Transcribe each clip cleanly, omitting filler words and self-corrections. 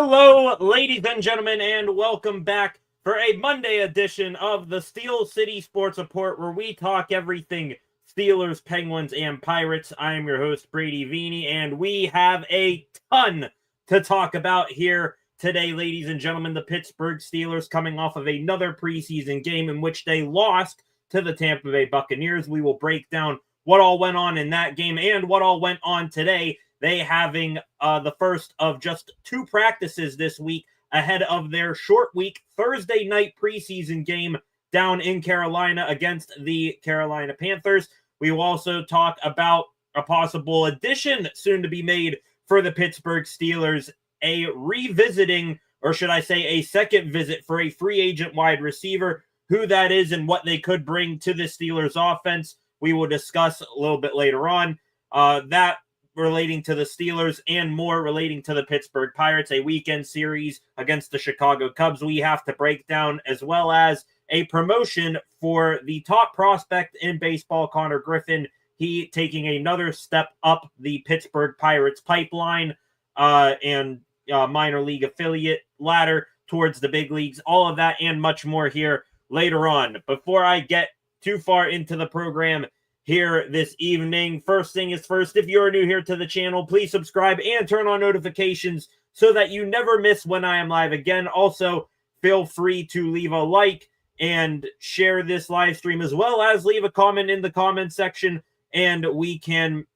Hello, ladies and gentlemen, and welcome back for a Monday edition of the Steel City Sports Report, where we talk everything Steelers, Penguins, and Pirates. I am your host, Brady Vini, and we have a ton to talk about here today, ladies and gentlemen. The Pittsburgh Steelers coming off of another preseason game in which they lost to the Tampa Bay Buccaneers. We will break down what all went on in that game and what all went on today. They having the first of just two practices this week ahead of their short week Thursday night preseason game down in Carolina against the Carolina Panthers. We will also talk about a possible addition soon to be made for the Pittsburgh Steelers, a revisiting, or should I say a second visit for a free agent wide receiver, who that is and what they could bring to the Steelers offense. We will discuss a little bit later on. That relating to the Steelers and more relating to the Pittsburgh Pirates, a weekend series against the Chicago Cubs we have to break down, as well as a promotion for the top prospect in baseball, Connor Griffin. He taking another step up the Pittsburgh Pirates pipeline and minor league affiliate ladder towards the big leagues. All of that and much more here later on. Before I get too far into the program here this evening, first thing is first, if you're new here to the channel, please subscribe and turn on notifications so that you never miss when I am live again. Also, feel free to leave a like and share this live stream, as well as leave a comment in the comment section, and we can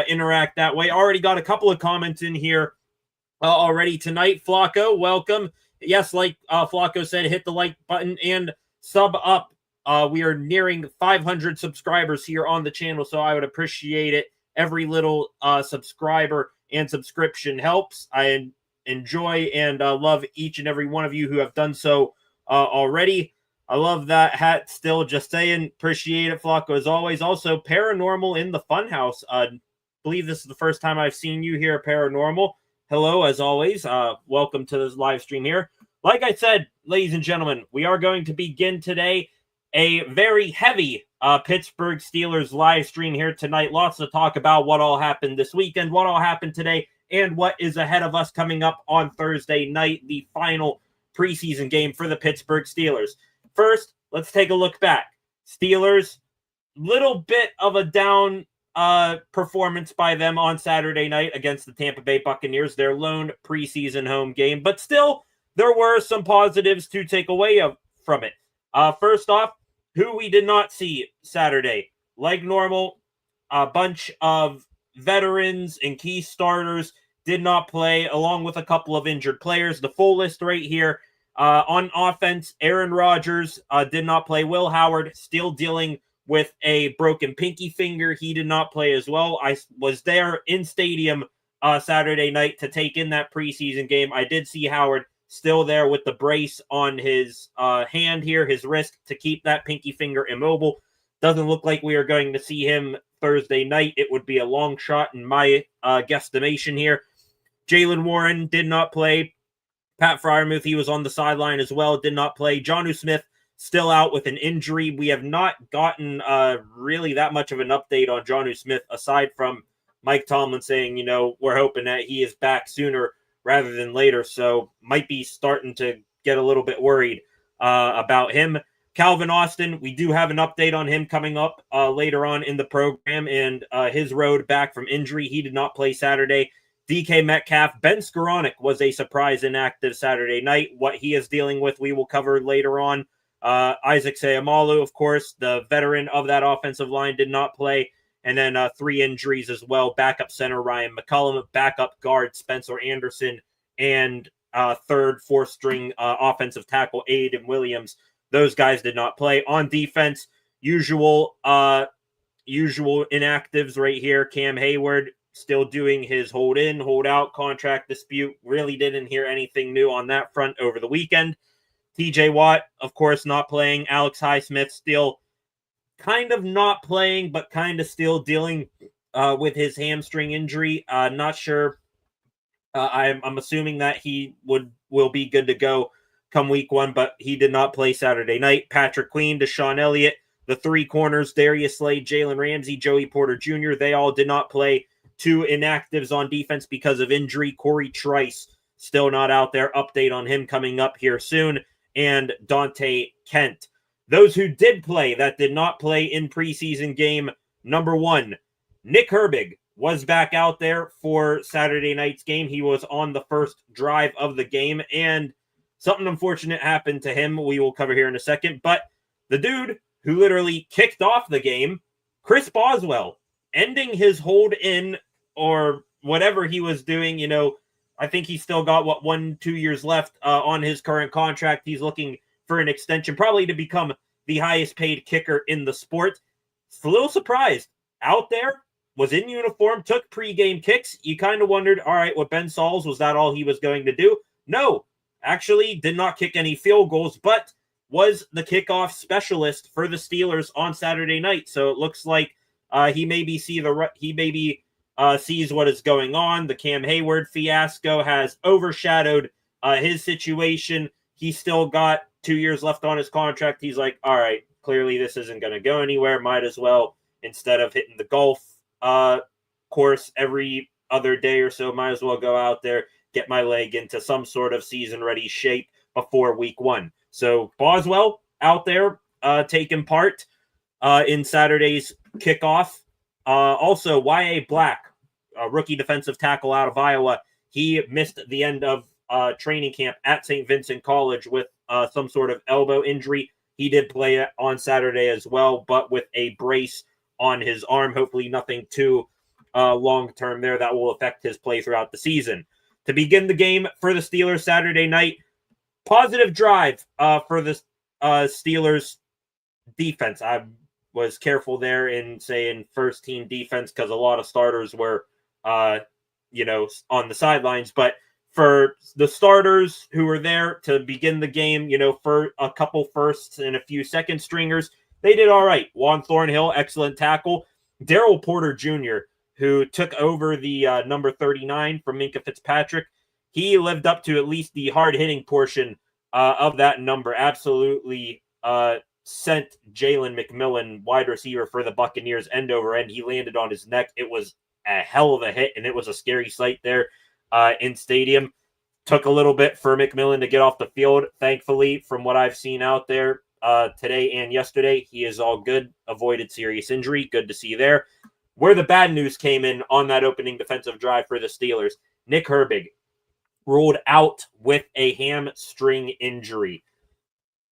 interact that way. Already got a couple of comments in here already tonight. Flacco, welcome. Yes, like Flacco said, hit the like button and sub up. We are nearing 500 subscribers here on the channel, so I would appreciate it. Every little subscriber and subscription helps. I enjoy and love each and every one of you who have done so already. I love that hat still, just saying. Appreciate it, Flacco, as always. Also, Paranormal in the Funhouse. Believe this is the first time I've seen you here, Paranormal. Hello, as always. Welcome to this live stream here. Like I said, ladies and gentlemen, we are going to begin today a very heavy Pittsburgh Steelers live stream here tonight. Lots to talk about, what all happened this weekend, what all happened today, and what is ahead of us coming up on Thursday night, the final preseason game for the Pittsburgh Steelers. First, let's take a look back. Steelers, little bit of a down performance by them on Saturday night against the Tampa Bay Buccaneers, their lone preseason home game, but still, there were some positives to take away from it. First off, who we did not see Saturday. Like normal, a bunch of veterans and key starters did not play, along with a couple of injured players. The full list right here. On offense, Aaron Rodgers did not play. Will Howard still dealing with a broken pinky finger. He did not play as well. I was there in stadium Saturday night to take in that preseason game. I did see Howard still there with the brace on his hand here, his wrist, to keep that pinky finger immobile. Doesn't look like we are going to see him Thursday night. It would be a long shot in my guesstimation here. Jaylen Warren did not play. Pat Freiermuth, he was on the sideline as well, did not play. Jonnu Smith still out with an injury. We have not gotten really that much of an update on Jonnu Smith, aside from Mike Tomlin saying, we're hoping that he is back sooner rather than later, so might be starting to get a little bit worried about him. Calvin Austin, we do have an update on him coming up later on in the program, and his road back from injury. He did not play Saturday. DK Metcalf, Ben Skoranek was a surprise inactive Saturday night. What he is dealing with, we will cover later on. Isaac Seumalo, of course, the veteran of that offensive line, did not play. And then 3 injuries as well. Backup center Ryan McCullum, backup guard Spencer Anderson, and third, fourth string offensive tackle Aiden Williams. Those guys did not play. On defense, usual inactives right here. Cam Hayward still doing his hold in, hold out contract dispute. Really didn't hear anything new on that front over the weekend. TJ Watt, of course, not playing. Alex Highsmith still kind of not playing, but kind of still dealing with his hamstring injury. Not sure. I'm assuming that he will be good to go come week 1, but he did not play Saturday night. Patrick Queen, Deshaun Elliott, the 3 corners, Darius Slade, Jalen Ramsey, Joey Porter Jr., they all did not play. 2 inactives on defense because of injury. Corey Trice still not out there. Update on him coming up here soon. And Dante Kent. Those who did play that did not play in preseason game number 1, Nick Herbig was back out there for Saturday night's game. He was on the first drive of the game, and something unfortunate happened to him. We will cover here in a second. But the dude who literally kicked off the game, Chris Boswell, ending his hold in or whatever he was doing. You know, I think he's still got, 1-2 years left on his current contract. He's looking for an extension, probably to become the highest paid kicker in the sport. It's a little surprised. Out there, was in uniform, took pregame kicks. You kind of wondered, all right, what Ben Sauls, was that all he was going to do? No, actually did not kick any field goals, but was the kickoff specialist for the Steelers on Saturday night. So it looks like he maybe sees what is going on. The Cam Hayward fiasco has overshadowed his situation. He's still got 2 years left on his contract. He's like, all right, clearly this isn't going to go anywhere. Might as well, instead of hitting the golf course every other day or so, might as well go out there, get my leg into some sort of season-ready shape before week 1. So Boswell out there taking part in Saturday's kickoff. Also, Y.A. Black, a rookie defensive tackle out of Iowa, he missed the end of training camp at St. Vincent College with some sort of elbow injury. He did play on Saturday as well, but with a brace on his arm. Hopefully nothing too long-term there that will affect his play throughout the season. To begin the game for the Steelers Saturday night, positive drive for the Steelers defense. I was careful there in saying first-team defense because a lot of starters were, on the sidelines. But for the starters who were there to begin the game, for a couple firsts and a few second stringers, they did all right. Juan Thornhill, excellent tackle. Darryl Porter Jr., who took over the number 39 from Minkah Fitzpatrick, he lived up to at least the hard-hitting portion of that number. Absolutely sent Jalen McMillan, wide receiver for the Buccaneers, end over end. He landed on his neck. It was a hell of a hit, and it was a scary sight there in stadium. Took a little bit for McMillan to get off the field. Thankfully, from what I've seen out there today and yesterday, he is all good. Avoided serious injury. Good to see there. Where the bad news came in on that opening defensive drive for the Steelers, Nick Herbig ruled out with a hamstring injury.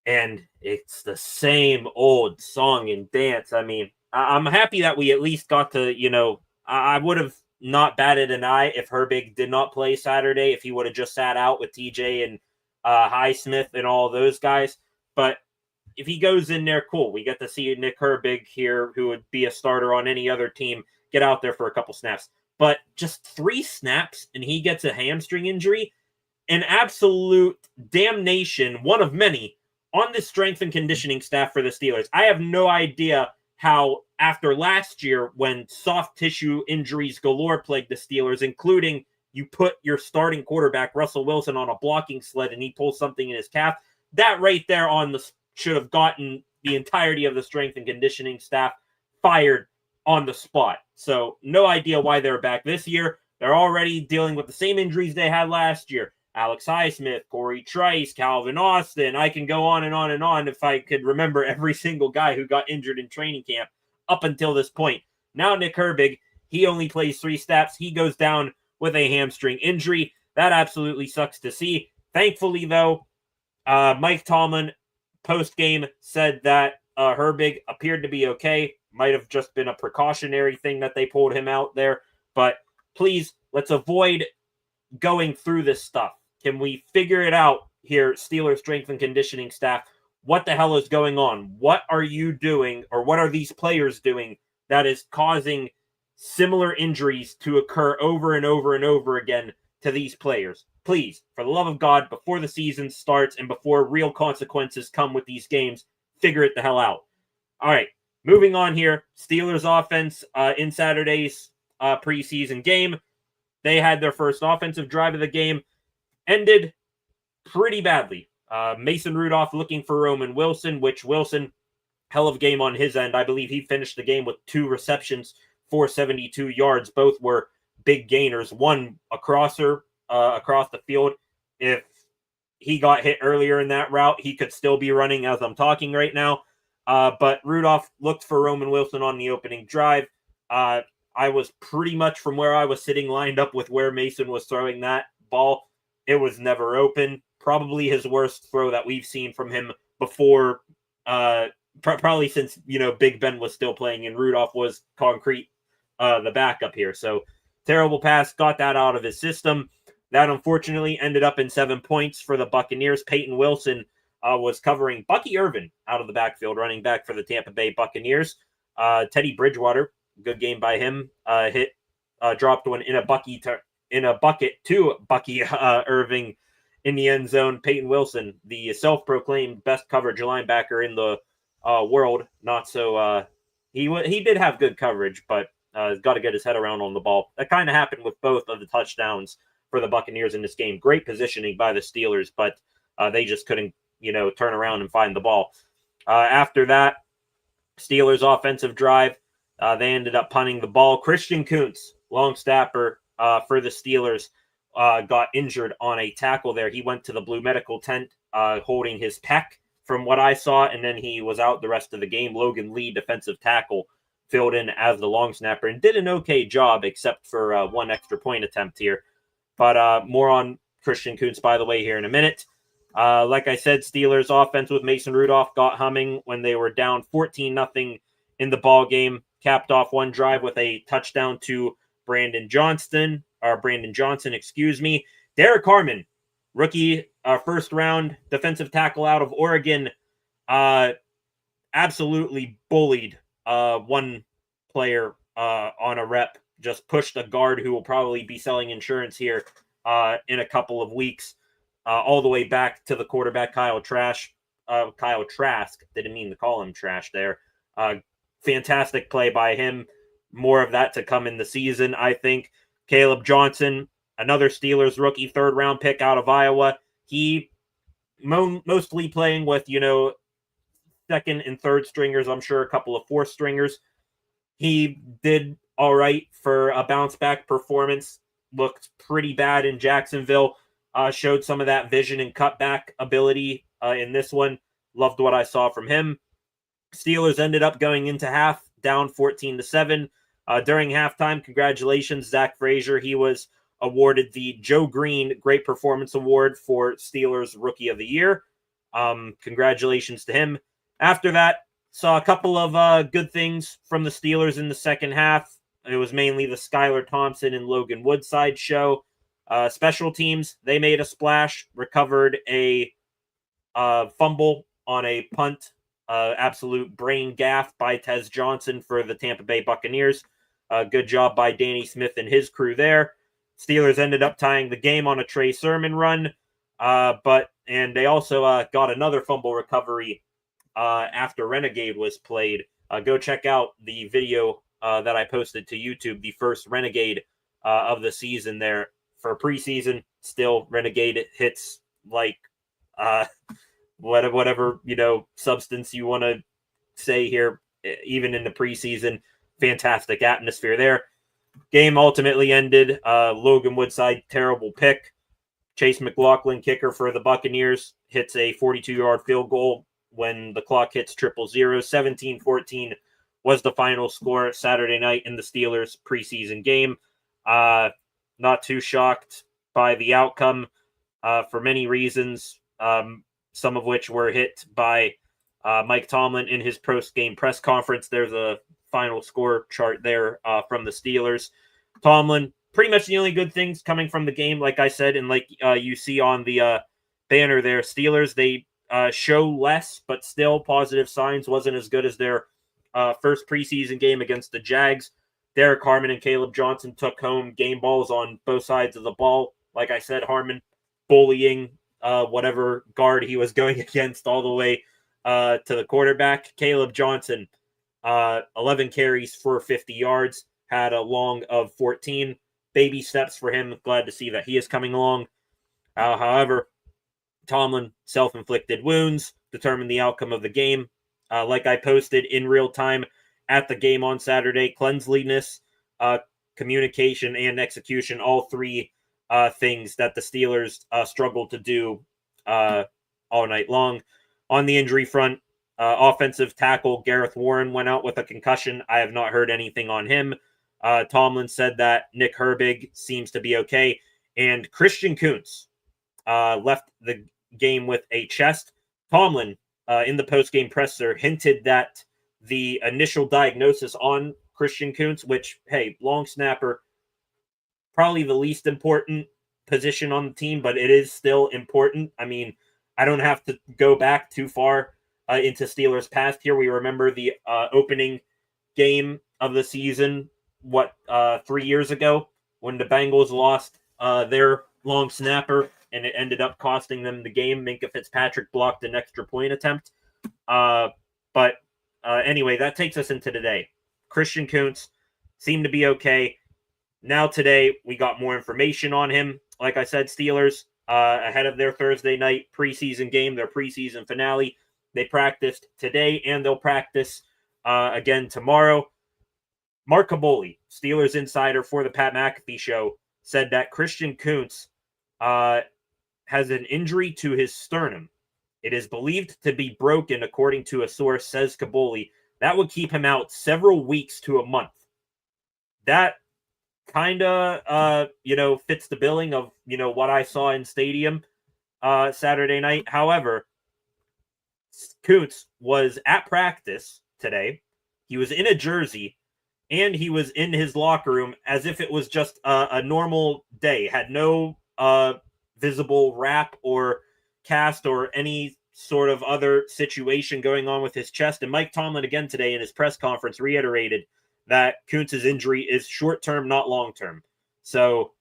And it's the same old song and dance. I mean, I'm happy that we at least got to, I would have not batted an eye if Herbig did not play Saturday, if he would have just sat out with TJ and Highsmith and all those guys. But if he goes in there, cool. We get to see Nick Herbig here, who would be a starter on any other team, get out there for a couple snaps. But just 3 snaps and he gets a hamstring injury. An absolute damnation, one of many, on the strength and conditioning staff for the Steelers. I have no idea how, after last year, when soft tissue injuries galore plagued the Steelers, including you put your starting quarterback, Russell Wilson, on a blocking sled and he pulls something in his calf, that right there should have gotten the entirety of the strength and conditioning staff fired on the spot. So no idea why they're back this year. They're already dealing with the same injuries they had last year. Alex Highsmith, Corey Trice, Calvin Austin. I can go on and on and on if I could remember every single guy who got injured in training camp up until this point. Now Nick Herbig, he only plays 3 snaps. He goes down with a hamstring injury. That absolutely sucks to see. Thankfully, though, Mike Tomlin post-game said that Herbig appeared to be okay. Might have just been a precautionary thing that they pulled him out there. But please, let's avoid going through this stuff. Can we figure it out here, Steelers strength and conditioning staff? What the hell is going on? What are you doing, or what are these players doing that is causing similar injuries to occur over and over and over again to these players? Please, for the love of God, before the season starts and before real consequences come with these games, figure it the hell out. All right, moving on here. Steelers offense in Saturday's preseason game. They had their first offensive drive of the game. Ended pretty badly. Mason Rudolph looking for Roman Wilson, which Wilson, hell of a game on his end. I believe he finished the game with 2 receptions for 72 yards. Both were big gainers. One a crosser across the field. If he got hit earlier in that route, he could still be running as I'm talking right now. But Rudolph looked for Roman Wilson on the opening drive. I was pretty much from where I was sitting lined up with where Mason was throwing that ball. It was never open. Probably his worst throw that we've seen from him before, probably since, Big Ben was still playing and Rudolph was concrete, the backup here. So terrible pass, got that out of his system. That unfortunately ended up in 7 points for the Buccaneers. Peyton Wilson was covering Bucky Irvin out of the backfield, running back for the Tampa Bay Buccaneers. Teddy Bridgewater, good game by him, dropped one in a bucket to Bucky Irving in the end zone. Peyton Wilson, the self-proclaimed best coverage linebacker in the world, not so. He did have good coverage, but got to get his head around on the ball. That kind of happened with both of the touchdowns for the Buccaneers in this game. Great positioning by the Steelers, but they just couldn't, turn around and find the ball. After that, Steelers offensive drive, they ended up punting the ball. Christian Kuntz, long snapper for the Steelers, got injured on a tackle there. He went to the Blue Medical tent holding his pec from what I saw, and then he was out the rest of the game. Logan Lee, defensive tackle, filled in as the long snapper and did an okay job except for one extra point attempt here. But more on Christian Kuntz, by the way, here in a minute. Like I said, Steelers offense with Mason Rudolph got humming when they were down 14-0 in the ball game. Capped off one drive with a touchdown to Brandon Johnson. Derek Harmon, rookie, first round defensive tackle out of Oregon, absolutely bullied one player on a rep. Just pushed a guard who will probably be selling insurance here in a couple of weeks, all the way back to the quarterback, Kyle Trask. Didn't mean to call him Trash there. Fantastic play by him. More of that to come in the season, I think. Caleb Johnson, another Steelers rookie, third-round pick out of Iowa. He mostly playing with, second and third stringers. I'm sure a couple of fourth stringers. He did all right for a bounce-back performance. Looked pretty bad in Jacksonville. Showed some of that vision and cutback ability in this one. Loved what I saw from him. Steelers ended up going into half down 14-7. During halftime, congratulations, Zach Frazier. He was awarded the Joe Green Great Performance Award for Steelers Rookie of the Year. Congratulations to him. After that, saw a couple of good things from the Steelers in the second half. It was mainly the Skylar Thompson and Logan Woodside show. Special teams, they made a splash, recovered a fumble on a punt. Absolute brain gaff by Tez Johnson for the Tampa Bay Buccaneers. Good job by Danny Smith and his crew there. Steelers ended up tying the game on a Trey Sermon run, and they also got another fumble recovery after Renegade was played. Go check out the video that I posted to YouTube, the first Renegade of the season there for preseason. Still, Renegade hits like whatever substance you want to say here, even in the preseason. Fantastic atmosphere there. Game ultimately ended. Logan Woodside, terrible pick. Chase McLaughlin, kicker for the Buccaneers, hits a 42-yard field goal when the clock hits 000. 17-14 was the final score Saturday night in the Steelers preseason game. Not too shocked by the outcome for many reasons, some of which were hit by Mike Tomlin in his post-game press conference. There's a final score chart there from the Steelers. Tomlin, pretty much the only good things coming from the game, like I said, and like you see on the banner there, Steelers, they show less, but still positive signs. Wasn't as good as their first preseason game against the Jags. Derek Harmon and Caleb Johnson took home game balls on both sides of the ball. Like I said, Harmon bullying whatever guard he was going against all the way to the quarterback. Caleb Johnson, 11 carries for 50 yards, had a long of 14. Baby steps for him. Glad to see that he is coming along. However, Tomlin, self-inflicted wounds, determined the outcome of the game. Like I posted in real time at the game on Saturday, cleanliness, communication, and execution, all three things that the Steelers struggled to do all night long. On the injury front, offensive tackle Gareth Warren went out with a concussion. I have not heard anything on him. Tomlin said that Nick Herbig seems to be okay. And Christian Kuntz left the game with a chest. Tomlin, in the post-game presser, hinted that the initial diagnosis on Christian Kuntz, which, hey, long snapper, probably the least important position on the team, but it is still important. I mean, I don't have to go back too far into Steelers' past here. We remember the opening game of the season, 3 years ago, when the Bengals lost their long snapper, and it ended up costing them the game. Minkah Fitzpatrick blocked an extra point attempt. But anyway, that takes us into today. Christian Kuntz seemed to be okay. Now today, we got more information on him. Like I said, Steelers, ahead of their Thursday night preseason game, their preseason finale, they practiced today, and they'll practice again tomorrow. Mark Caboli, Steelers insider for the Pat McAfee show, said that Christian Kuntz has an injury to his sternum. It is believed to be broken, according to a source, says Caboli. That would keep him out several weeks to a month. That kind of, fits the billing of, what I saw in stadium Saturday night. However, Kuntz was at practice today. He was in a jersey, and he was in his locker room as if it was just a normal day. Had no visible wrap or cast or any sort of other situation going on with his chest. And Mike Tomlin again today in his press conference reiterated that Kuntz's injury is short-term, not long-term. So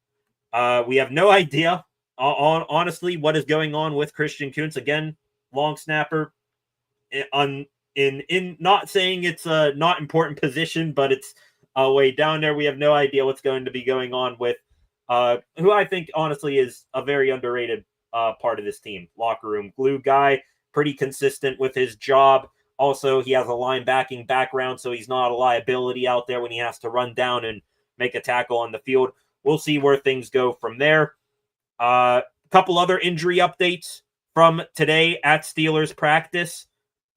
we have no idea, honestly, what is going on with Christian Kuntz. Again, long snapper, in not saying it's a not important position, but it's way down there. We have no idea what's going to be going on with who I think, honestly, is a very underrated part of this team. Locker room glue guy, pretty consistent with his job. Also, he has a linebacking background, so he's not a liability out there when he has to run down and make a tackle on the field. We'll see where things go from there. A couple other injury updates from today at Steelers practice.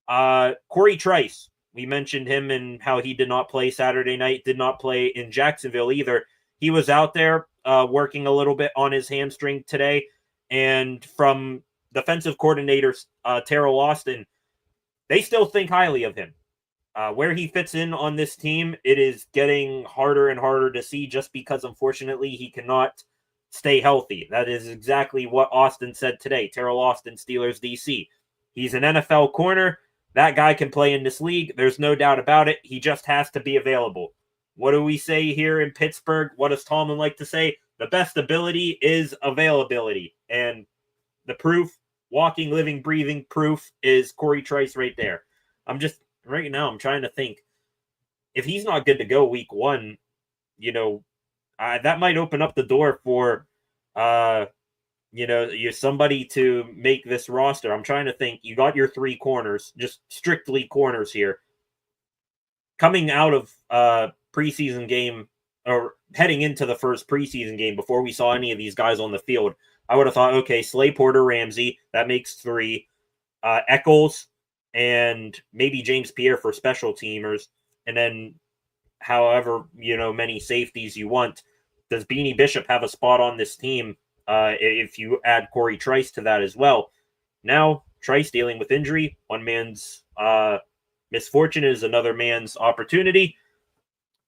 Corey Trice, we mentioned him and how he did not play Saturday night, did not play in Jacksonville either. He was out there working a little bit on his hamstring today. And from defensive coordinator Terrell Austin, they still think highly of him. Where he fits in on this team, it is getting harder and harder to see just because, unfortunately, he cannot stay healthy. That is exactly what Austin said today. Terrell Austin, Steelers DC. He's an NFL corner. That guy can play in this league. There's no doubt about it. He just has to be available. What do we say here in Pittsburgh? What does Tomlin like to say? The best ability is availability. And the proof, walking, living, breathing proof is Corey Trice right there. I'm trying to think. If he's not good to go week one, that might open up the door for, you're somebody to make this roster. I'm trying to think. You got your three corners, just strictly corners here. Coming out of preseason game or heading into the first preseason game before we saw any of these guys on the field, I would have thought, okay, Slay, Porter, Ramsey, that makes three. Eccles and maybe James Pierre for special teamers. And then however, many safeties you want. Does Beanie Bishop have a spot on this team if you add Corey Trice to that as well? Now, Trice dealing with injury. One man's misfortune is another man's opportunity.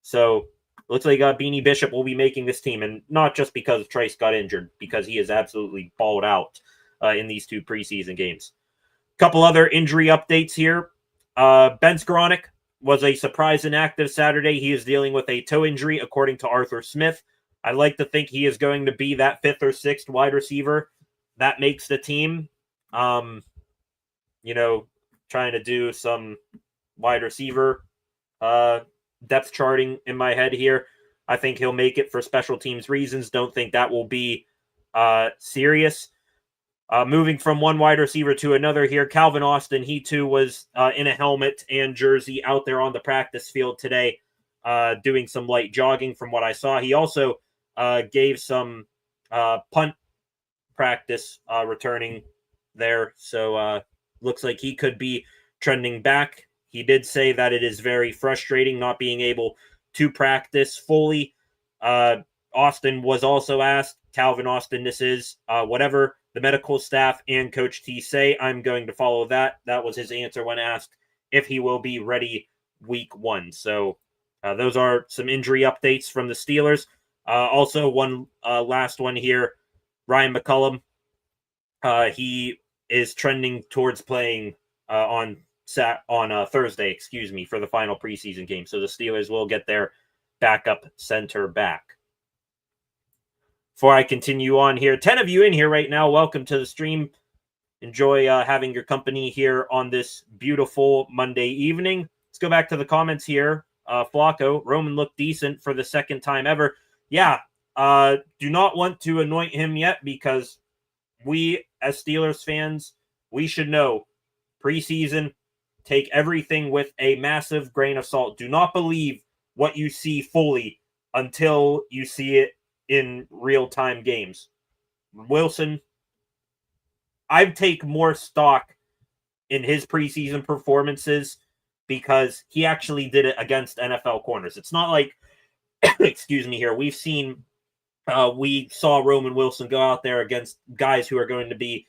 So looks like Beanie Bishop will be making this team, and not just because Trice got injured, because he has absolutely balled out in these two preseason games. Couple other injury updates here. Ben Skowronek was a surprise inactive Saturday. He is dealing with a toe injury, according to Arthur Smith. I like to think he is going to be that fifth or sixth wide receiver that makes the team. Trying to do some wide receiver depth charting in my head here. I think he'll make it for special teams reasons. Don't think that will be serious. Moving from one wide receiver to another here, Calvin Austin, he too was in a helmet and jersey out there on the practice field today doing some light jogging from what I saw. He also gave some punt practice returning there. So looks like he could be trending back. He did say that it is very frustrating not being able to practice fully. Austin was also asked, Calvin Austin, this is whatever the medical staff and Coach T say, I'm going to follow that. That was his answer when asked if he will be ready week 1. So those are some injury updates from the Steelers. Also, one last one here, Ryan McCullum. He is trending towards playing on Thursday, for the final preseason game. So the Steelers will get their backup center back. Before I continue on here, 10 of you in here right now. Welcome to the stream. Enjoy having your company here on this beautiful Monday evening. Let's go back to the comments here. Flacco, Roman looked decent for the second time ever. Yeah, do not want to anoint him yet because we, as Steelers fans, we should know preseason, take everything with a massive grain of salt. Do not believe what you see fully until you see it in real-time games. Wilson, I take more stock in his preseason performances because he actually did it against NFL corners. It's not like, excuse me here, we saw Roman Wilson go out there against guys who are going to be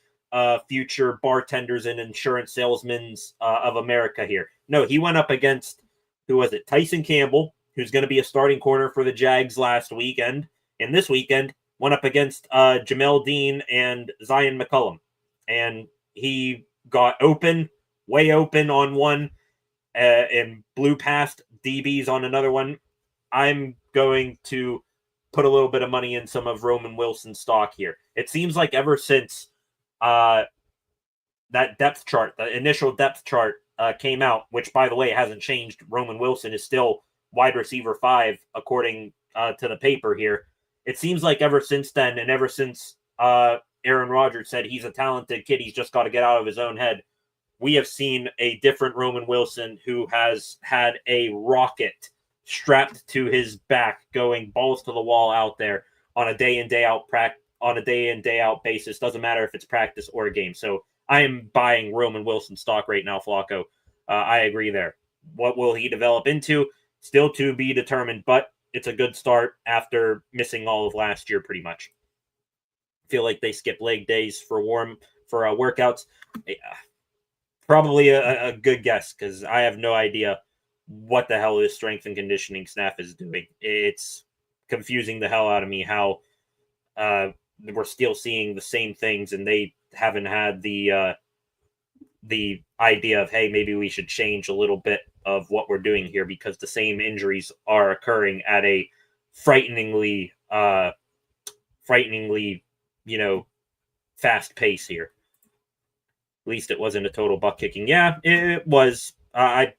future bartenders and insurance salesmen of America here. No, he went up against, who was it? Tyson Campbell, who's going to be a starting corner for the Jags last weekend. And this weekend, went up against Jamel Dean and Zion McCullum. And he got open, way open on one, and blew past DBs on another one. I'm going to put a little bit of money in some of Roman Wilson's stock here. It seems like ever since that depth chart, the initial depth chart came out, which, by the way, hasn't changed. Roman Wilson is still wide receiver 5, according to the paper here. It seems like ever since then, and ever since Aaron Rodgers said he's a talented kid, he's just got to get out of his own head, we have seen a different Roman Wilson who has had a rocket strapped to his back, going balls to the wall out there on a day in, day out basis. Doesn't matter if it's practice or a game. So I am buying Roman Wilson stock right now, Flacco. I agree there. What will he develop into? Still to be determined, but it's a good start after missing all of last year pretty much. Feel like they skip leg days for workouts. Probably a good guess because I have no idea what the hell this strength and conditioning staff is doing. It's confusing the hell out of me how we're still seeing the same things and they haven't had the idea of, hey, maybe we should change a little bit of what we're doing here because the same injuries are occurring at a frighteningly, fast pace here. At least it wasn't a total butt kicking. Yeah, it was. I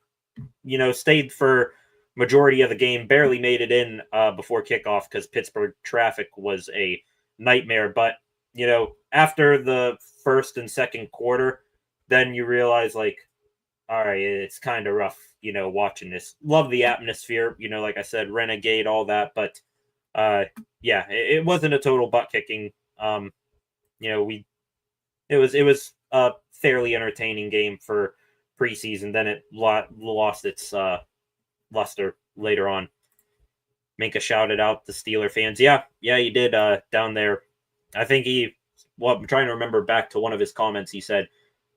stayed for majority of the game, barely made it in before kickoff because Pittsburgh traffic was a nightmare. But, after the first and second quarter, then you realize, like, all right, it's kind of rough, watching this. Love the atmosphere, like I said, Renegade, all that. But, it wasn't a total butt kicking. It was a fairly entertaining game for preseason. Then it lost its luster later on. Minka shouted out the Steeler fans. Yeah, he did down there. I think I'm trying to remember back to one of his comments. He said,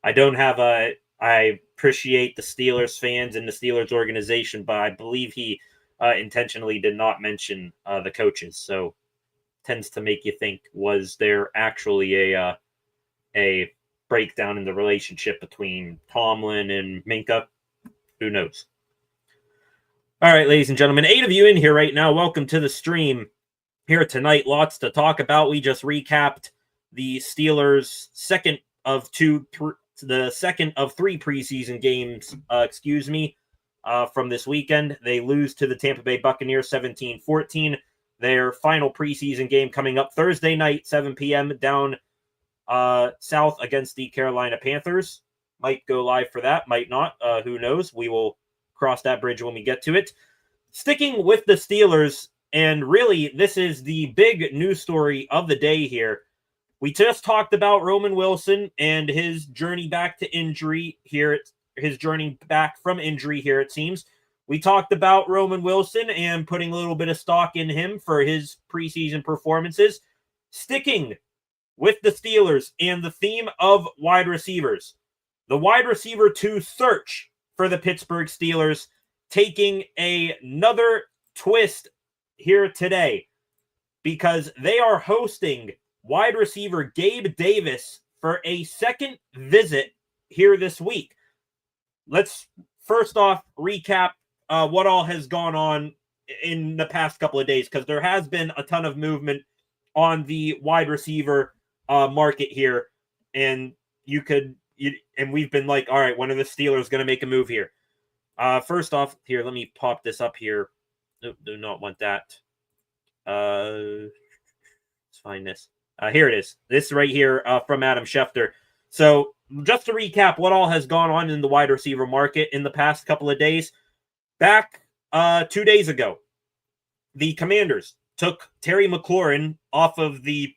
I appreciate the Steelers fans and the Steelers organization, but I believe he intentionally did not mention the coaches. So tends to make you think, was there actually a breakdown in the relationship between Tomlin and Minka? Who knows? All right, ladies and gentlemen, 8 of you in here right now. Welcome to the stream here tonight. Lots to talk about. We just recapped the Steelers' second of 3 preseason games, from this weekend. They lose to the Tampa Bay Buccaneers 17-14. Their final preseason game coming up Thursday night, 7 p.m. down south against the Carolina Panthers. Might go live for that, might not. Who knows? We will cross that bridge when we get to it. Sticking with the Steelers, And really, this is the big news story of the day here. We just talked about Roman Wilson and his journey back to injury here. His journey back from injury here, it seems. We talked about Roman Wilson and putting a little bit of stock in him for his preseason performances. Sticking with the Steelers and the theme of wide receivers. The wide receiver 2 search for the Pittsburgh Steelers taking another twist here today because they are hosting wide receiver Gabe Davis for a second visit here this week. Let's first off recap what all has gone on in the past couple of days, because there has been a ton of movement on the wide receiver market here, and and we've been like, all right, when are the Steelers going to make a move here? First off, here, let me pop this up here. Nope, do not want that. Let's find this. Here it is. This right here from Adam Schefter. So just to recap what all has gone on in the wide receiver market in the past couple of days. Back 2 days ago, the Commanders took Terry McLaurin off of the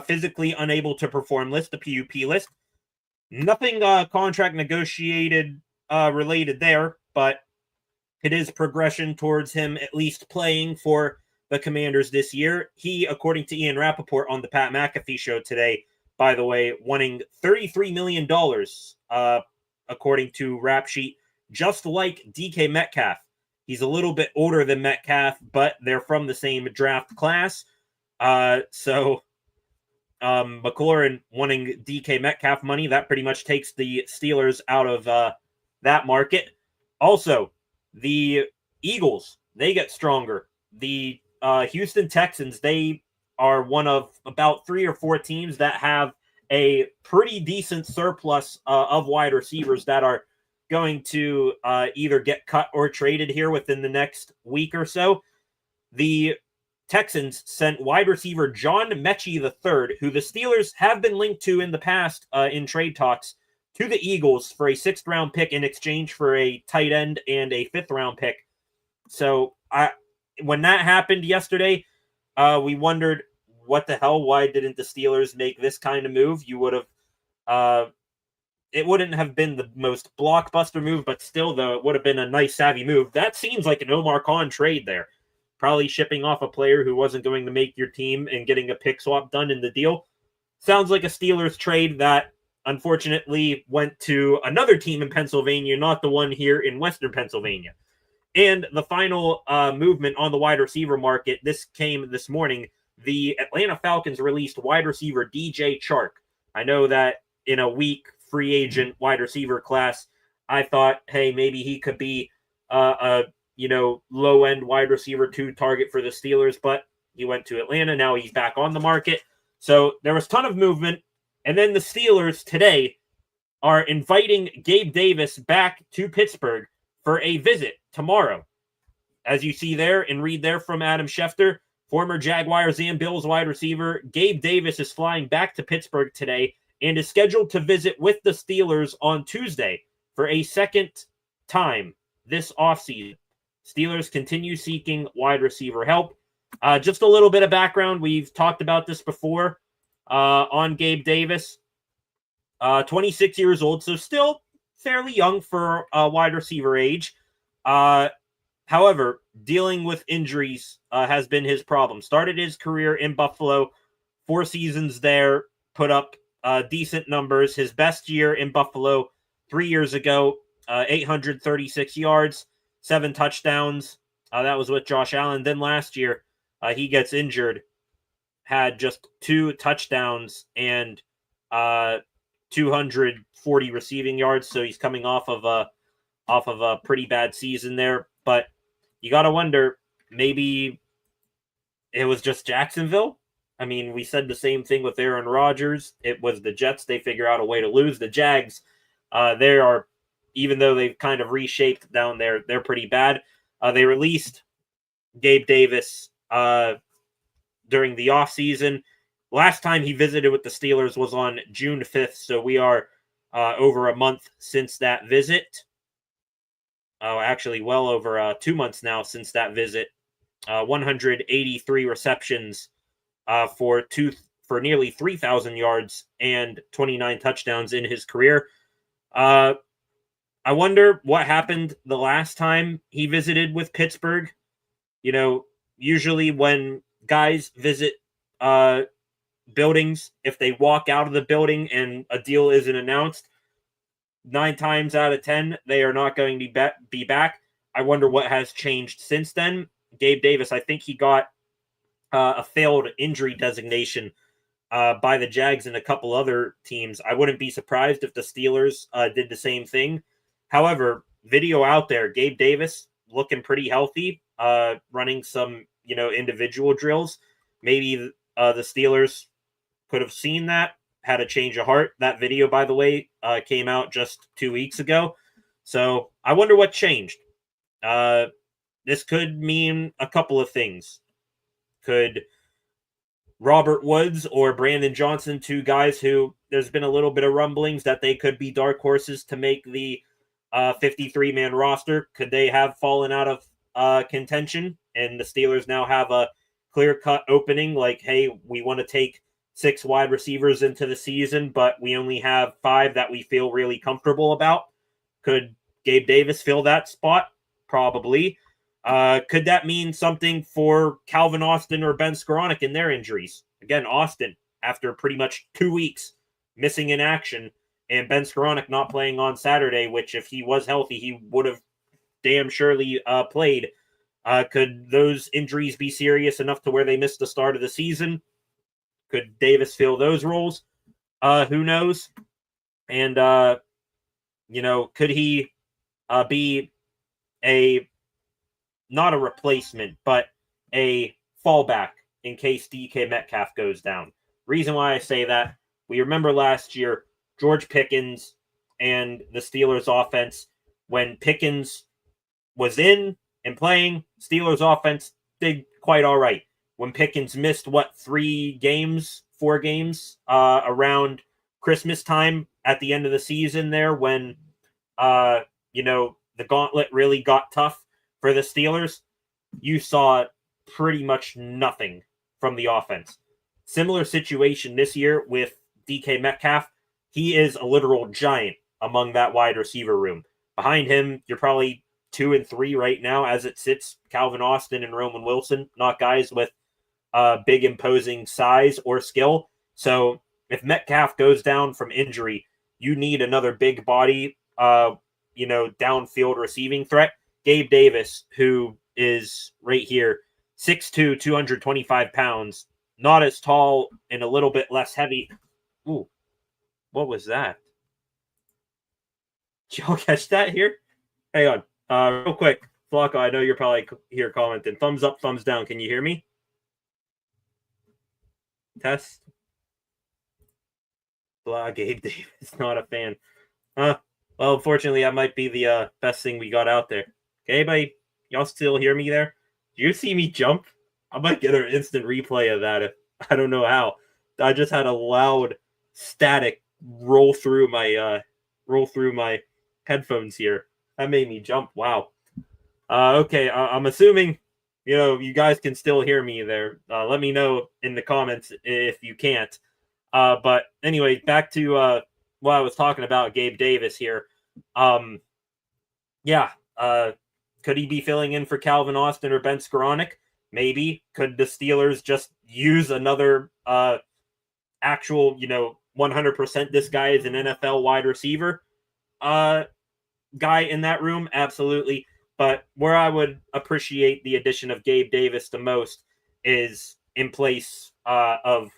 physically unable to perform list, the PUP list. Nothing contract negotiated related there, but it is progression towards him at least playing for the Commanders this year. He, according to Ian Rappaport on the Pat McAfee show today, by the way, wanting $33 million, according to Rap Sheet, just like DK Metcalf. He's a little bit older than Metcalf, but they're from the same draft class. So McLaurin wanting DK Metcalf money, that pretty much takes the Steelers out of that market. Also, the Eagles, they get stronger. The Houston Texans, they are one of about 3 or 4 teams that have a pretty decent surplus of wide receivers that are going to either get cut or traded here within the next week or so. The Texans sent wide receiver John Mechie III, who the Steelers have been linked to in the past in trade talks, to the Eagles for a 6th-round pick in exchange for a tight end and a 5th-round pick. So when that happened yesterday, we wondered, what the hell? Why didn't the Steelers make this kind of move? You would have, it wouldn't have been the most blockbuster move, but still, though, it would have been a nice, savvy move. That seems like an Omar Khan trade there. Probably shipping off a player who wasn't going to make your team and getting a pick swap done in the deal. Sounds like a Steelers trade that unfortunately went to another team in Pennsylvania, not the one here in Western Pennsylvania. And the final movement on the wide receiver market, this came this morning. The Atlanta Falcons released wide receiver DJ Chark. I know that in a weak free agent wide receiver class, I thought, hey, maybe he could be a low-end wide receiver 2 target for the Steelers, but he went to Atlanta. Now he's back on the market. So there was a ton of movement. And then the Steelers today are inviting Gabe Davis back to Pittsburgh for a visit tomorrow. As you see there and read there from Adam Schefter, former Jaguars and Bills wide receiver Gabe Davis is flying back to Pittsburgh today and is scheduled to visit with the Steelers on Tuesday for a second time this offseason. Steelers continue seeking wide receiver help. Just a little bit of background. We've talked about this before on Gabe Davis. 26 years old, so still fairly young for wide receiver age. However, dealing with injuries has been his problem. Started his career in Buffalo, 4 seasons there, put up decent numbers. His best year in Buffalo 3 years ago, 836 yards, 7 touchdowns. That was with Josh Allen. Then last year, he gets injured, had just 2 touchdowns and 240 receiving yards. So he's coming off of a pretty bad season there. But you got to wonder, maybe it was just Jacksonville. I mean, we said the same thing with Aaron Rodgers. It was the Jets. They figure out a way to lose. The Jags, they are, even though they've kind of reshaped down there, they're pretty bad. They released Gabe Davis during the offseason. Last time he visited with the Steelers was on June 5th, so we are over a month since that visit. Actually, well over 2 months now since that visit 183 receptions for nearly 3,000 yards and 29 touchdowns in his career. I wonder what happened the last time he visited with Pittsburgh. Usually when guys visit buildings, if they walk out of the building and a deal isn't announced, 9 times out of 10, they are not going to be back. I wonder what has changed since then. Gabe Davis, I think he got a failed injury designation by the Jags and a couple other teams. I wouldn't be surprised if the Steelers did the same thing. However, video out there, Gabe Davis looking pretty healthy, running some, individual drills. Maybe the Steelers could have seen that, had a change of heart. That video, by the way, came out just 2 weeks ago. So I wonder what changed. This could mean a couple of things. Could Robert Woods or Brandon Johnson, two guys who there's been a little bit of rumblings that they could be dark horses to make the 53-man roster, could they have fallen out of contention? And the Steelers now have a clear-cut opening, like, hey, we want to take 6 wide receivers into the season, but we only have 5 that we feel really comfortable about. Could Gabe Davis fill that spot? Probably. Could that mean something for Calvin Austin or Ben Skoranek in their injuries? Again, Austin, after pretty much 2 weeks missing in action, and Ben Skoranek not playing on Saturday, which if he was healthy, he would have damn surely played. Could those injuries be serious enough to where they missed the start of the season? Could Davis fill those roles? Who knows? And, could he be not a replacement, but a fallback in case DK Metcalf goes down? Reason why I say that, we remember last year, George Pickens and the Steelers offense, when Pickens was in and playing, Steelers offense did quite all right. When Pickens missed, 4 games around Christmas time at the end of the season there, when, the gauntlet really got tough for the Steelers, you saw pretty much nothing from the offense. Similar situation this year with DK Metcalf. He is a literal giant among that wide receiver room. Behind him, you're probably 2 and 3 right now as it sits. Calvin Austin and Roman Wilson, not guys with big imposing size or skill. So if Metcalf goes down from injury, you need another big body, downfield receiving threat. Gabe Davis, who is right here, 6'2", 225 pounds, not as tall and a little bit less heavy. Ooh, what was that? Did y'all catch that here? Hang on. Real quick. Flocko, I know you're probably here commenting. Thumbs up, thumbs down. Can you hear me? Test. Blah, Gabe Davis, not a fan. Well, unfortunately, that might be the best thing we got out there. Okay, anybody, y'all still hear me there? Do you see me jump? I might get an instant replay of that if I don't know how. I just had a loud static roll through my headphones here. That made me jump. Wow. Okay, I'm assuming you guys can still hear me there. Let me know in the comments if you can't. But anyway, back to what I was talking about, Gabe Davis here. Could he be filling in for Calvin Austin or Ben Skoranek? Maybe. Could the Steelers just use another actual, 100% this guy is an NFL wide receiver guy in that room? Absolutely. But where I would appreciate the addition of Gabe Davis the most is in place of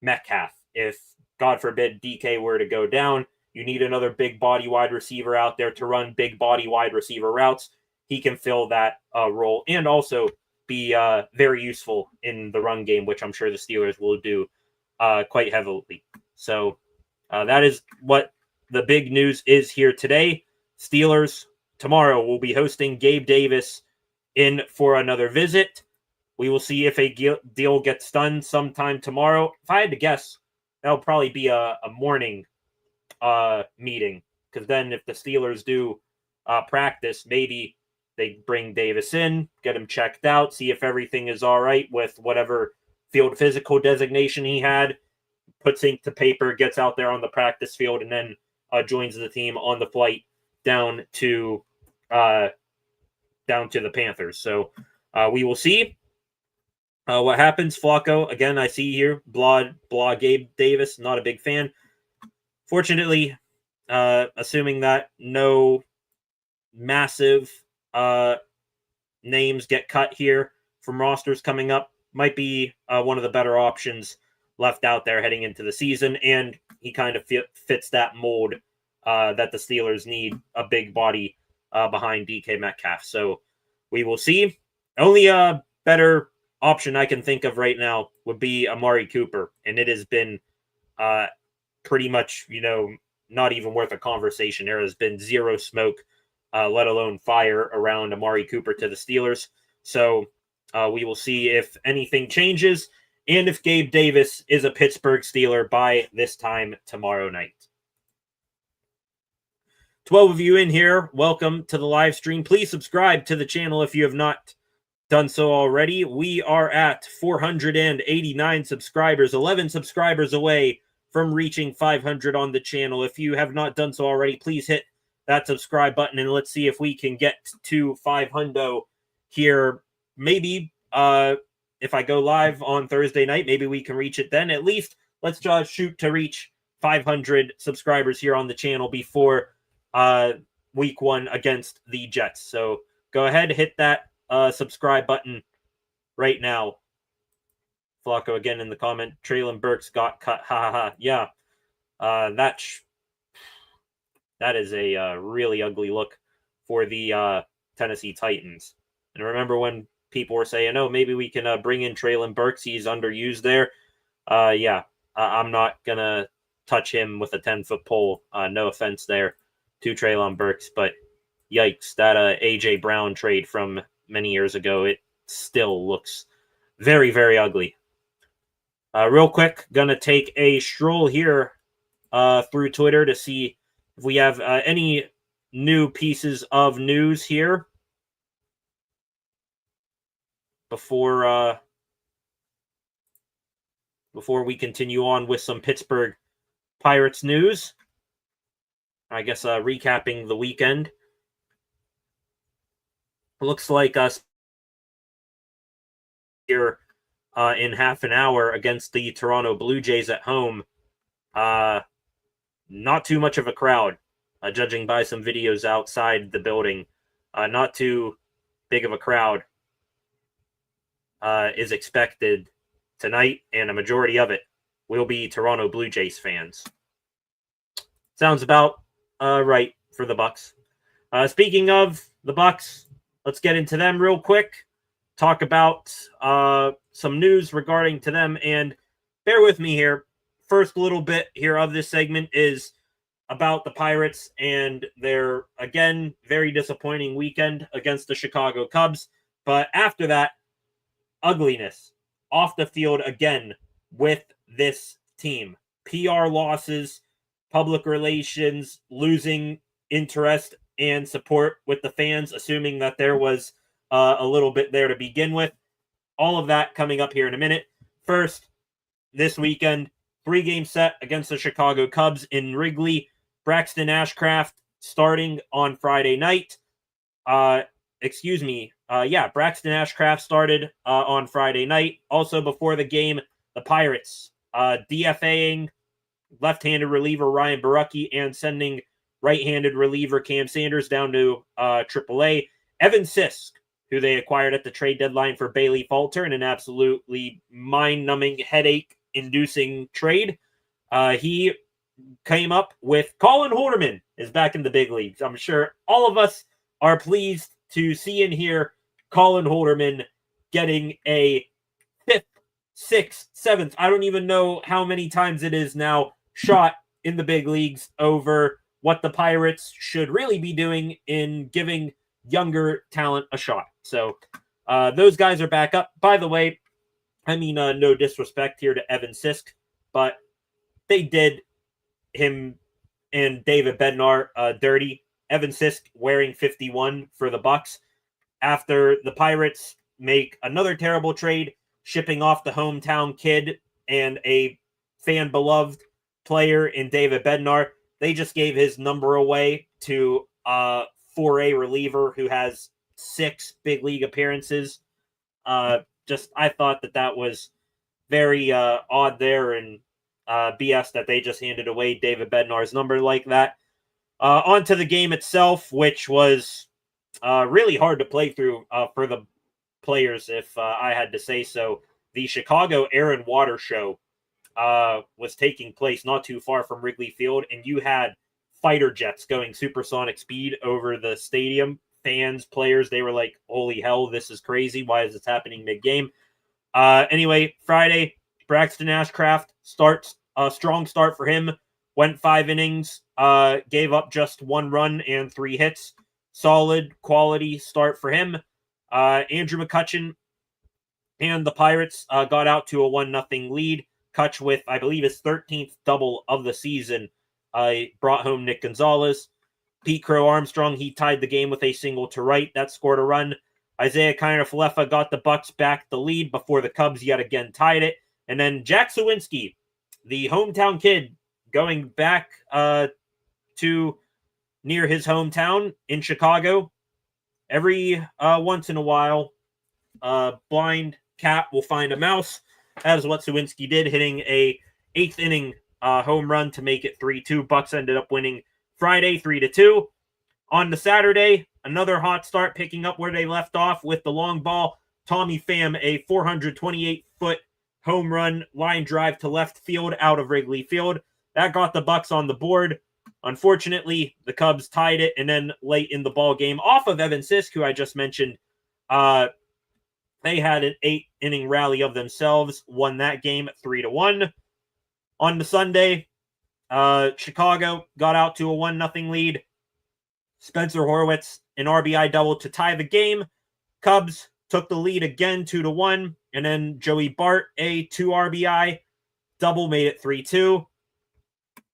Metcalf. If, God forbid, DK were to go down, you need another big body wide receiver out there to run big body wide receiver routes. He can fill that role and also be very useful in the run game, which I'm sure the Steelers will do quite heavily. So that is what the big news is here today. Steelers tomorrow will be hosting Gabe Davis in for another visit. We will see if a deal gets done sometime tomorrow. If I had to guess, that'll probably be a morning meeting, because then if the Steelers do practice, maybe They bring Davis in, get him checked out, see if everything is all right with whatever field physical designation he had, puts ink to paper, gets out there on the practice field, and then joins the team on the flight down to the Panthers. So we will see what happens. Flacco, again, I see here, blah, Gabe Davis, not a big fan. Fortunately, assuming that no massive names get cut here from rosters coming up, might be one of the better options left out there heading into the season, and he kind of fits that mold that the Steelers need, a big body behind DK Metcalf. So we will see. Only a better option I can think of right now would be Amari Cooper, and it has been pretty much, not even worth a conversation. There has been zero smoke, let alone fire, around Amari Cooper to the Steelers. So we will see if anything changes and if Gabe Davis is a Pittsburgh Steeler by this time tomorrow night. 12 of you in here, welcome to the live stream. Please subscribe to the channel if you have not done so already. We are at 489 subscribers, 11 subscribers away from reaching 500 on the channel. If you have not done so already, please hit that subscribe button, and let's see if we can get to 500 here. Maybe if I go live on Thursday night, maybe we can reach it then. At least let's just shoot to reach 500 subscribers here on the channel before week 1 against the Jets. So go ahead, hit that subscribe button right now. Flacco again in the comment, Treylon Burks got cut. Ha ha ha. Yeah. That is a really ugly look for the Tennessee Titans. And remember when people were saying, oh, maybe we can bring in Treylon Burks, he's underused there. I'm not going to touch him with a 10-foot pole. No offense there to Treylon Burks, but yikes, that A.J. Brown trade from many years ago, it still looks very, very ugly. Real quick, going to take a stroll here through Twitter to see if we have any new pieces of news here before we continue on with some Pittsburgh Pirates news. I guess recapping the weekend. Looks like us here in half an hour against the Toronto Blue Jays at home. Not too much of a crowd, judging by some videos outside the building. Not too big of a crowd is expected tonight, and a majority of it will be Toronto Blue Jays fans. Sounds about right for the Bucs. Speaking of the Bucs, let's get into them real quick. Talk about some news regarding to them, and bear with me here. First little bit here of this segment is about the Pirates and their, again, very disappointing weekend against the Chicago Cubs. But after that, ugliness off the field again with this team. PR losses, public relations, losing interest and support with the fans, assuming that there was a little bit there to begin with. All of that coming up here in a minute. First, this weekend, 3-game set against the Chicago Cubs in Wrigley. Braxton Ashcraft starting on Friday night. Braxton Ashcraft started on Friday night. Also before the game, the Pirates DFAing left-handed reliever Ryan Borucki and sending right-handed reliever Cam Sanders down to AAA. Evan Sisk, who they acquired at the trade deadline for Bailey Falter in an absolutely mind-numbing, headache-inducing trade. He came up with Colin Holderman is back in the big leagues. I'm sure all of us are pleased to see and hear Colin Holderman getting a 5th, 6th, 7th, I don't even know how many times it is now, shot in the big leagues over what the Pirates should really be doing in giving younger talent a shot. So those guys are back up. By the way, I mean, no disrespect here to Evan Sisk, but they did him and David Bednar dirty. Evan Sisk wearing 51 for the Bucs. after the Pirates make another terrible trade, shipping off the hometown kid and a fan-beloved player in David Bednar. They just gave his number away to a 4A reliever who has 6 big league appearances. I thought that was very odd there, and BS that they just handed away David Bednar's number like that. On to the game itself, which was really hard to play through for the players, if I had to say so. The Chicago Air and Water Show was taking place not too far from Wrigley Field, and you had fighter jets going supersonic speed over the stadium. Fans, players, they were like, holy hell, this is crazy. Why is this happening mid-game? Anyway, Friday, Braxton Ashcraft starts a strong start for him. Went 5 innings, gave up just 1 run and 3 hits. Solid quality start for him. Andrew McCutchen and the Pirates got out to a 1-0 lead. Kutch with, I believe, his 13th double of the season. Brought home Nick Gonzalez. Pete Crow Armstrong, he tied the game with a single to right. That scored a run. Isaiah Kiner-Falefa got the Bucs back the lead before the Cubs yet again tied it. And then Jack Sawinski, the hometown kid, going back to near his hometown in Chicago. Every once in a while, a blind cat will find a mouse. That is what Sawinski did, hitting a 8th inning home run to make it 3-2. Bucs ended up winning Friday 3-2. On the Saturday, another hot start, picking up where they left off with the long ball. Tommy Pham, a 428-foot home run line drive to left field out of Wrigley Field. That got the Bucs on the board. Unfortunately, the Cubs tied it, and then late in the ball game, off of Evan Sisk, who I just mentioned, they had an 8-inning rally of themselves, won that game 3-1. On the Sunday, Chicago got out to a 1-0 lead. Spencer Horwitz, an RBI double to tie the game. Cubs took the lead again 2-1, and then Joey Bart, a 2 RBI double, made it 3-2.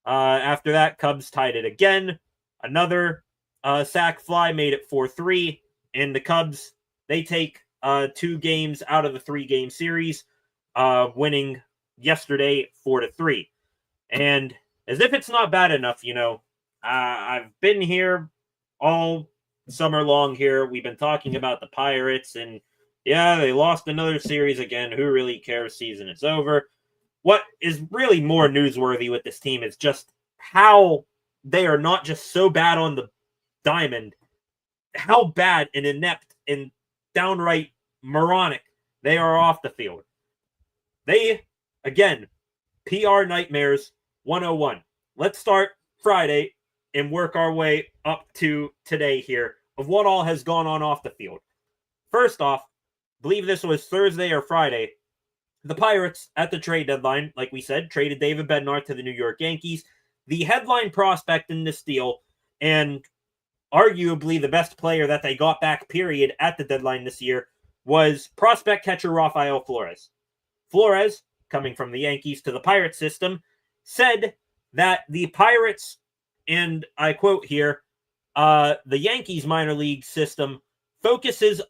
After that, Cubs tied it again. Another sac fly made it 4-3, and the Cubs, they take 2 games out of the 3-game series, winning yesterday 4-3. And as if it's not bad enough, I've been here all summer long here. We've been talking about the Pirates, and yeah, they lost another series again. Who really cares? Season is over. What is really more newsworthy with this team is just how they are not just so bad on the diamond, how bad and inept and downright moronic they are off the field. They, again, PR nightmares 101. Let's start Friday and work our way up to today here of what all has gone on off the field. First off, I believe this was Thursday or Friday, the Pirates at the trade deadline, like we said, traded David Bednar to the New York Yankees. The headline prospect in this deal, and arguably the best player that they got back, period, at the deadline this year, was prospect catcher Rafael Flores. Flores, coming from the Yankees to the Pirates system, said that the Pirates, and I quote here, the Yankees minor league system focuses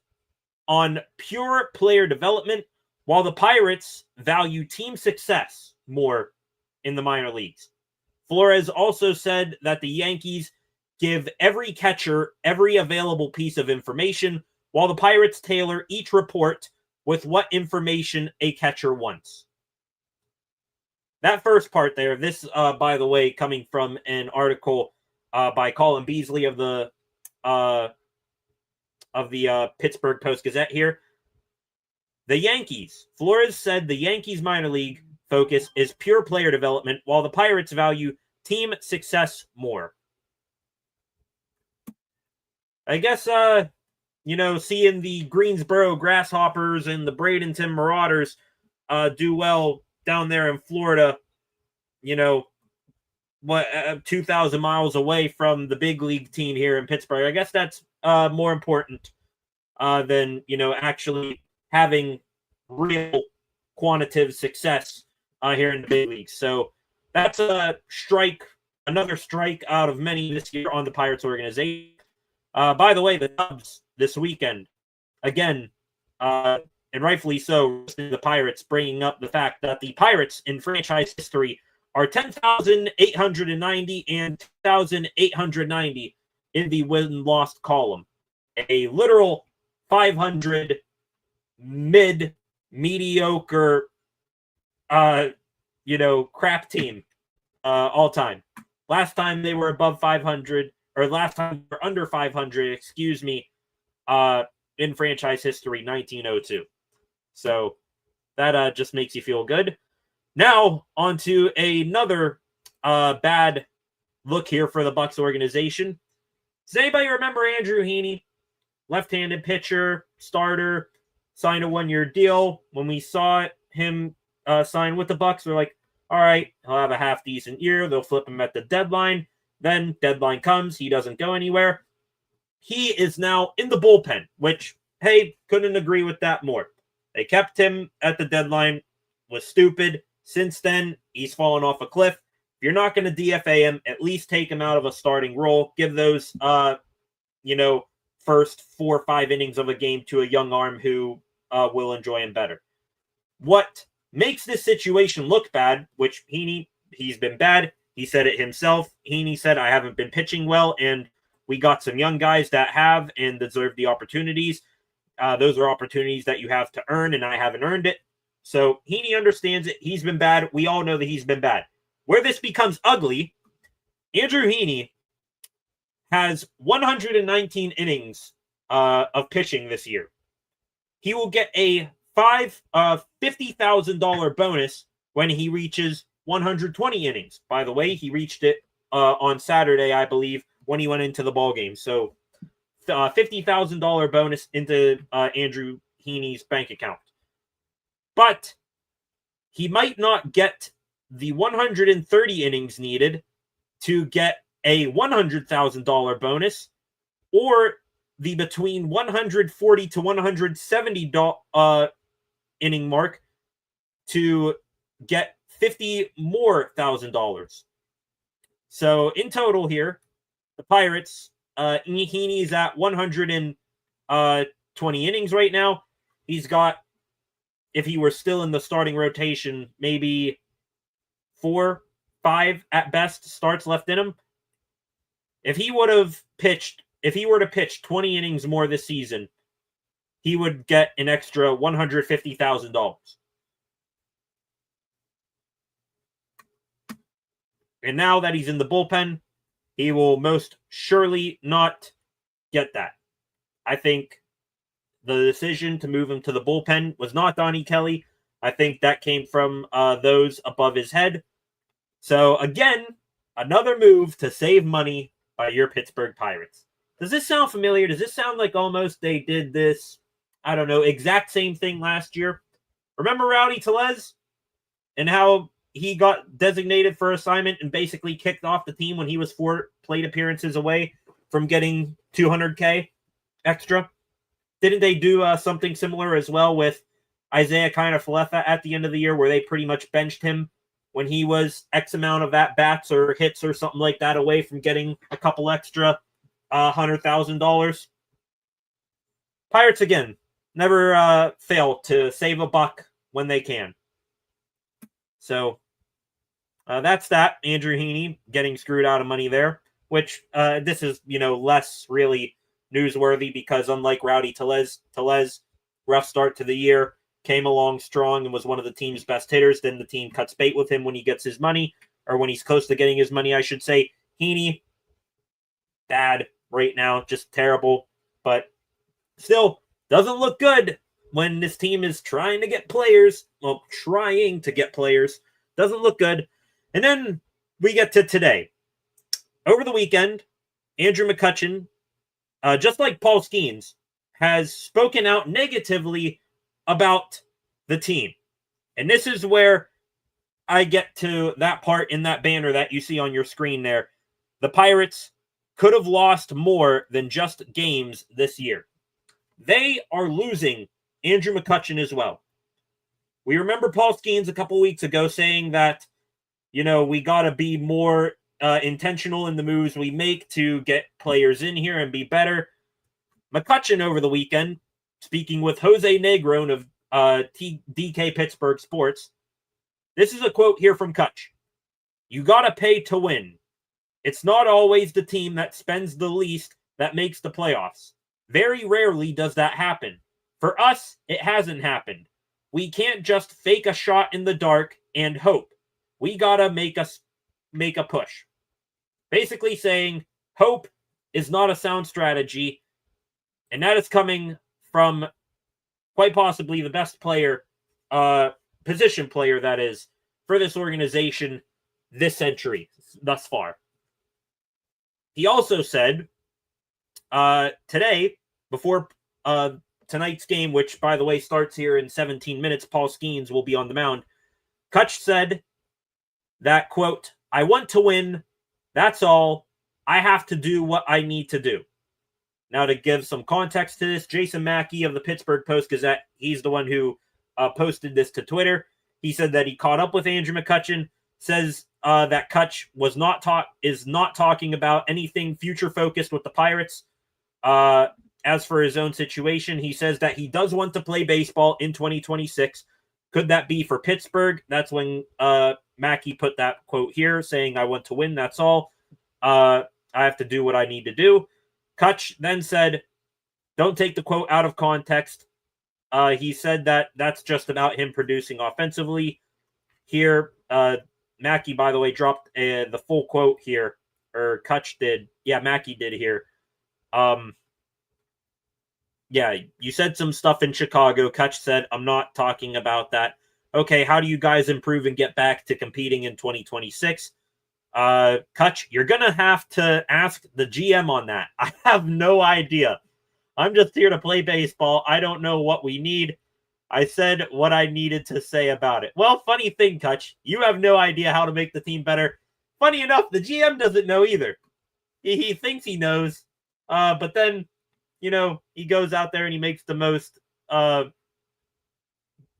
on pure player development, while the Pirates value team success more in the minor leagues. Flores also said that the Yankees give every catcher every available piece of information, while the Pirates tailor each report with what information a catcher wants. That first part there, this, by the way, coming from an article by Colin Beasley of the Pittsburgh Post-Gazette here. The Yankees. Flores said the Yankees minor league focus is pure player development, while the Pirates value team success more. I guess, seeing the Greensboro Grasshoppers and the Bradenton Marauders do well down there in Florida, 2,000 miles away from the big league team here in Pittsburgh. I guess that's more important than, actually having real quantitative success here in the big leagues. So that's a strike, another strike out of many this year on the Pirates organization. By the way, the Cubs this weekend again, and rightfully so, the Pirates, bringing up the fact that the Pirates in franchise history are 10,890 and 10,890 in the win-loss column. A literal 500 mediocre, crap team all time. Last time they were above 500, or last time they were under 500, in franchise history, 1902. So that just makes you feel good. Now, on to another bad look here for the Bucs organization. Does anybody remember Andrew Heaney? Left-handed pitcher, starter, signed a one-year deal. When we saw him sign with the Bucs, we're like, all right, he'll have a half-decent year. They'll flip him at the deadline. Then deadline comes. He doesn't go anywhere. He is now in the bullpen, which, hey, couldn't agree with that more. They kept him at the deadline. Was stupid. Since then, he's fallen off a cliff. If you're not going to DFA him, at least take him out of a starting role. Give those, first 4 or 5 innings of a game to a young arm who will enjoy him better. What makes this situation look bad, which he's been bad. He said it himself. Heaney said, I haven't been pitching well, and we got some young guys that have and deserve the opportunities. Those are opportunities that you have to earn, and I haven't earned it. So Heaney understands it. He's been bad. We all know that he's been bad. Where this becomes ugly, Andrew Heaney has 119 innings of pitching this year. He will get a $50,000 bonus when he reaches 120 innings. By the way, he reached it on Saturday, I believe, when he went into the ball game. So $50,000 bonus into Andrew Heaney's bank account. But he might not get the 130 innings needed to get a $100,000 bonus, or the between 140 to 170 inning mark to get $50,000 more. So in total here, the Pirates, Heaney's at 120 innings right now. He's got, if he were still in the starting rotation, maybe 4, 5 at best starts left in him. If he were to pitch 20 innings more this season, he would get an extra $150,000. And now that he's in the bullpen, he will most surely not get that. I think the decision to move him to the bullpen was not Donnie Kelly. I think that came from those above his head. So again, another move to save money by your Pittsburgh Pirates. Does this sound familiar? Does this sound like almost they did this, I don't know, exact same thing last year? Remember Rowdy Tellez and how he got designated for assignment and basically kicked off the team when he was 4 plate appearances away from getting $200K extra? Didn't they do something similar as well with Isaiah Kiner-Falefa at the end of the year, where they pretty much benched him when he was X amount of at-bats or hits or something like that away from getting a couple extra $100,000? Pirates, again, never fail to save a buck when they can. So that's that. Andrew Heaney getting screwed out of money there, which this is, less really newsworthy because unlike Rowdy Tellez, rough start to the year, came along strong and was one of the team's best hitters. Then the team cuts bait with him when he gets his money, or when he's close to getting his money, I should say. Heaney, bad right now, just terrible, but still doesn't look good when this team is trying to get players. Doesn't look good. And then we get to today. Over the weekend, Andrew McCutchen, just like Paul Skeens, has spoken out negatively about the team. And this is where I get to that part in that banner that you see on your screen there. The Pirates could have lost more than just games this year. They are losing Andrew McCutchen as well. We remember Paul Skeens a couple weeks ago saying that, we got to be more intentional in the moves we make to get players in here and be better. McCutchen over the weekend speaking with Jose Negron of DK Pittsburgh Sports. This is a quote here from Kutch. "You gotta pay to win. It's not always the team that spends the least that makes the playoffs. Very rarely does that happen. For us, it hasn't happened. We can't just fake a shot in the dark and hope. We gotta make a push." Basically saying hope is not a sound strategy, and that is coming from quite possibly the best player, position player that is, for this organization this century thus far. He also said today, before tonight's game, which, by the way, starts here in 17 minutes, Paul Skeens will be on the mound. Kutch said that, quote, "I want to win. That's all. I have to do what I need to do." Now, to give some context to this, Jason Mackey of the Pittsburgh Post-Gazette, he's the one who posted this to Twitter. He said that he caught up with Andrew McCutchen, says that Kutch is not talking about anything future-focused with the Pirates. As for his own situation, he says that he does want to play baseball in 2026. Could that be for Pittsburgh? That's when Mackey put that quote here, saying, "I want to win, that's all. I have to do what I need to do." Kutch then said, don't take the quote out of context. He said that that's just about him producing offensively. Here, Mackey, by the way, dropped the full quote here, or Kutch did. Yeah, Mackey did here. Yeah, you said some stuff in Chicago. Kutch said, "I'm not talking about that." Okay, how do you guys improve and get back to competing in 2026? Kutch, you're going to have to ask the GM on that. I have no idea. I'm just here to play baseball. I don't know what we need. I said what I needed to say about it. Well, funny thing, Kutch, you have no idea how to make the team better. Funny enough, the GM doesn't know either. He thinks he knows, but then, he goes out there and he makes the most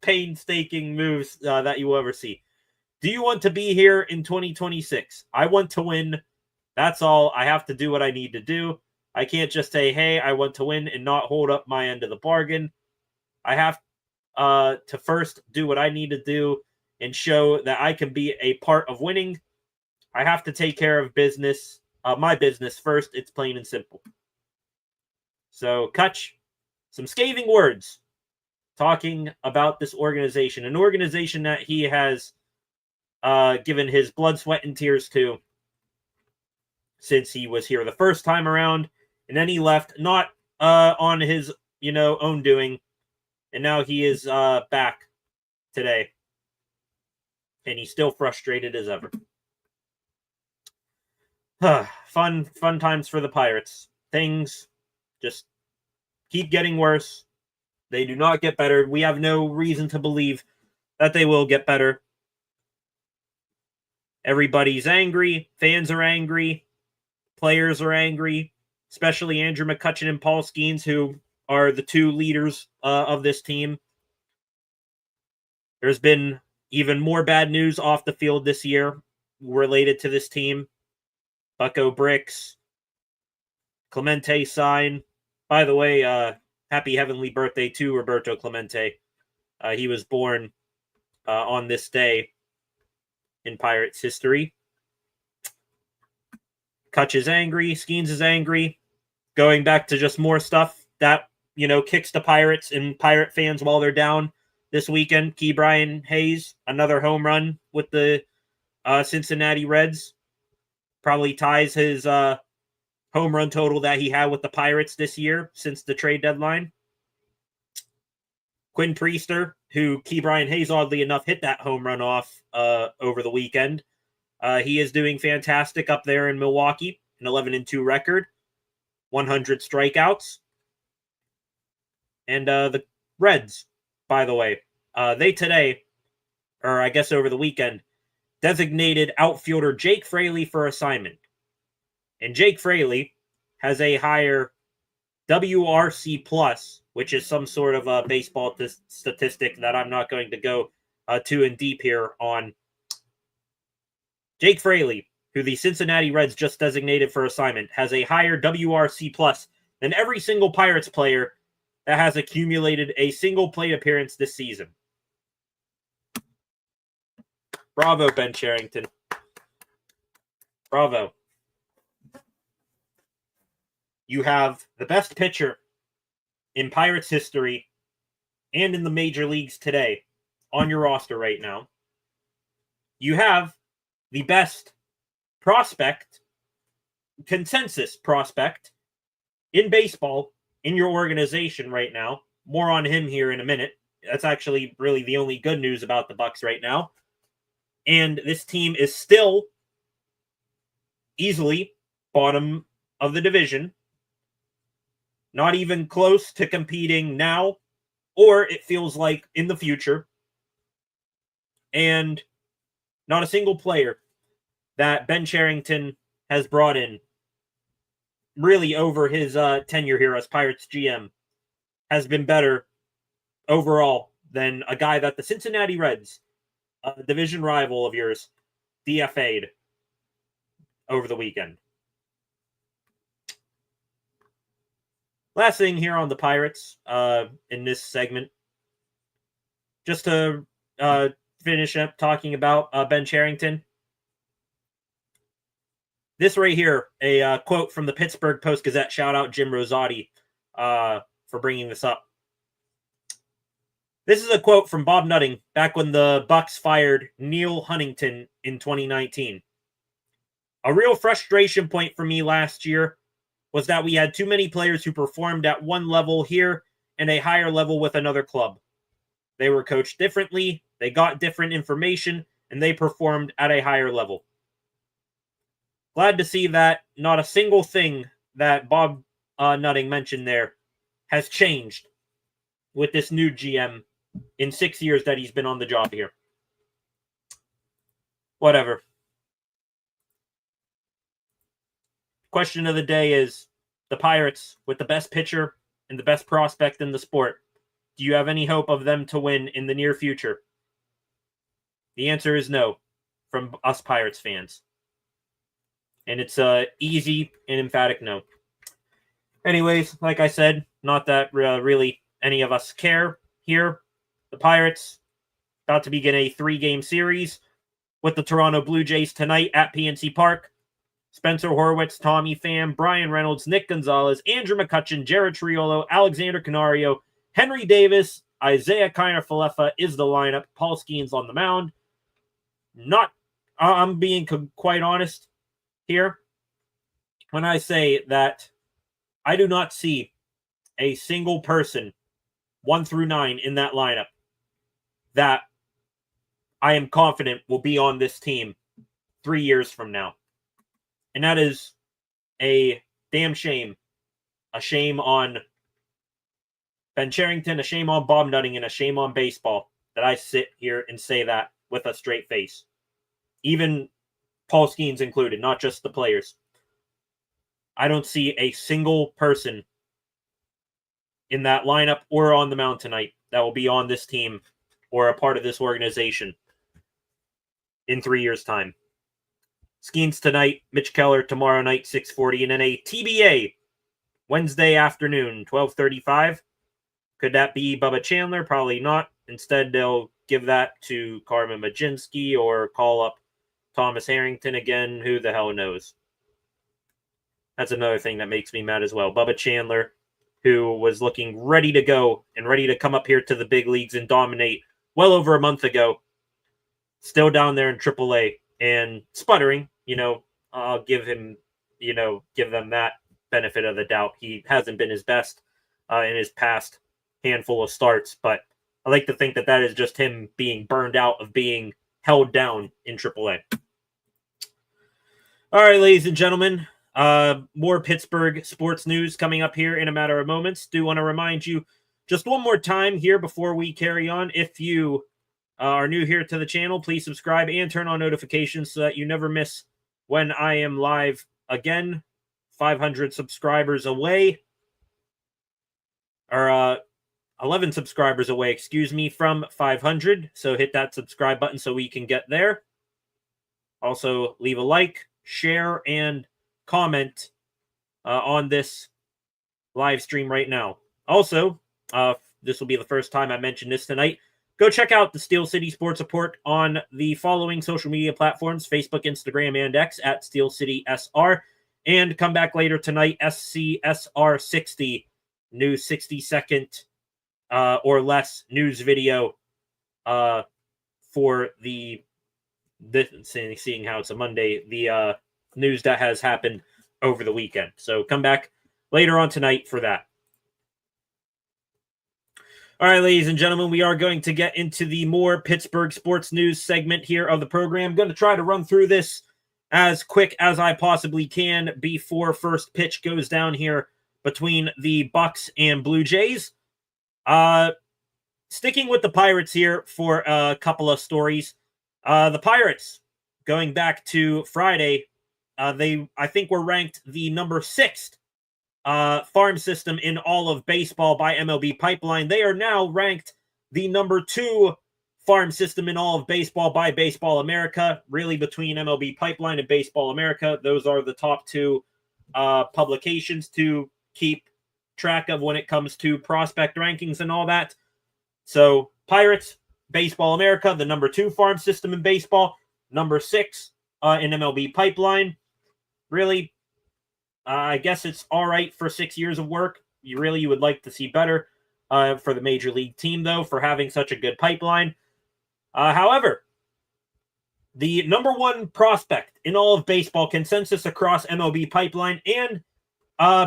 painstaking moves that you will ever see. Do you want to be here in 2026? I want to win. That's all. I have to do what I need to do. I can't just say, hey, I want to win and not hold up my end of the bargain. I have to first do what I need to do and show that I can be a part of winning. I have to take care of business, my business first. It's plain and simple. So, Kutch, some scathing words talking about this organization, an organization that he has given his blood, sweat, and tears to since he was here the first time around, and then he left, not on his, own doing, and now he is back today, and he's still frustrated as ever. Fun times for the Pirates. Things just keep getting worse. They do not get better. We have no reason to believe that they will get better. Everybody's angry. Fans are angry. Players are angry, especially Andrew McCutchen and Paul Skeens, who are the two leaders of this team. There's been even more bad news off the field this year related to this team. Bucko Bricks, Clemente sign. By the way, happy heavenly birthday to Roberto Clemente. He was born on this day in Pirates history. Kutch is angry. Skeens is angry. Going back to just more stuff that, kicks the Pirates and Pirate fans while they're down this weekend. Brining Hayes, another home run with the Cincinnati Reds. Probably ties his home run total that he had with the Pirates this year since the trade deadline. Quinn Priester, who Brining Hayes, oddly enough, hit that home run off over the weekend. He is doing fantastic up there in Milwaukee, an 11-2 record, 100 strikeouts. And the Reds, by the way, they today, or I guess over the weekend, designated outfielder Jake Fraley for assignment. And Jake Fraley has a higher WRC plus, which is some sort of a baseball statistic that I'm not going to go too in deep here on. Jake Fraley, who the Cincinnati Reds just designated for assignment, has a higher WRC plus than every single Pirates player that has accumulated a single plate appearance this season. Bravo, Ben Cherington. Bravo. You have the best pitcher in Pirates history and in the major leagues today on your roster right now. You have the best prospect, consensus prospect in baseball in your organization right now. More on him here in a minute. That's actually really the only good news about the Bucs right now. And this team is still easily bottom of the division. Not even close to competing now, or it feels like in the future. And not a single player that Ben Cherington has brought in really over his tenure here as Pirates GM has been better overall than a guy that the Cincinnati Reds, a division rival of yours, DFA'd over the weekend. Last thing here on the Pirates in this segment, just to finish up talking about Ben Cherington. This right here, a quote from the Pittsburgh Post-Gazette. Shout out Jim Rosati for bringing this up. This is a quote from Bob Nutting back when the Bucs fired Neil Huntington in 2019. A real frustration point for me last year was that we had too many players who performed at one level here and a higher level with another club. They were coached differently, they got different information, and they performed at a higher level. Glad to see that not a single thing that Bob Nutting mentioned there has changed with this new GM in 6 years that he's been on the job here. Whatever. Question of the day is, the Pirates, with the best pitcher and the best prospect in the sport, do you have any hope of them to win in the near future? The answer is no, from us Pirates fans. And it's easy and emphatic no. Anyways, like I said, not that really any of us care here. The Pirates about to begin a 3-game series with the Toronto Blue Jays tonight at PNC Park. Spencer Horwitz, Tommy Pham, Brian Reynolds, Nick Gonzalez, Andrew McCutchen, Jared Triolo, Alexander Canario, Henry Davis, Isaiah Kiner-Falefa is the lineup. Paul Skeens on the mound. I'm being quite honest here when I say that I do not see a single person 1 through 9 in that lineup that I am confident will be on this team 3 years from now. And that is a damn shame. A shame on Ben Cherington, a shame on Bob Nutting, and a shame on baseball that I sit here and say that with a straight face. Even Paul Skeens included, not just the players. I don't see a single person in that lineup or on the mound tonight that will be on this team or a part of this organization in 3 years' time. Skeens tonight, Mitch Keller tomorrow night, 6:40, and then a TBA Wednesday afternoon, 12:35. Could that be Bubba Chandler? Probably not. Instead, they'll give that to Carmen Majinski or call up Thomas Harrington again. Who the hell knows? That's another thing that makes me mad as well. Bubba Chandler, who was looking ready to go and ready to come up here to the big leagues and dominate well over a month ago, still down there in AAA and sputtering. I'll give him, give them that benefit of the doubt. He hasn't been his best in his past handful of starts, but I like to think that that is just him being burned out of being held down in AAA. All right, ladies and gentlemen, more Pittsburgh sports news coming up here in a matter of moments. Do want to remind you just one more time here before we carry on. If you are new here to the channel, please subscribe and turn on notifications so that you never miss when I am live again. 500 subscribers away, or 11 subscribers away, from 500. So hit that subscribe button so we can get there. Also, leave a like, share, and comment on this live stream right now. Also, This will be the first time I mentioned this tonight. Go check out the Steel City Sports Report on the following social media platforms: Facebook, Instagram, and X at Steel City SR. And come back later tonight, SCSR 60, new 60-second or less news video for seeing how it's a Monday, the news that has happened over the weekend. So come back later on tonight for that. All right, ladies and gentlemen, we are going to get into the more Pittsburgh sports news segment here of the program. I'm going to try to run through this as quick as I possibly can before first pitch goes down here between the Bucs and Blue Jays. Sticking with the Pirates here for a couple of stories. The Pirates, going back to Friday, I think were ranked the number 6th farm system in all of baseball by MLB Pipeline. They are now ranked the number 2 farm system in all of baseball by Baseball America. Really, between MLB Pipeline and Baseball America, those are the top 2 publications to keep track of when it comes to prospect rankings and all that. So Pirates, Baseball America, the number 2 farm system in baseball, number 6 in MLB Pipeline. Really, I guess it's all right for 6 years of work. You would like to see better for the major league team, though, for having such a good pipeline. However, the number 1 prospect in all of baseball, consensus across MLB Pipeline and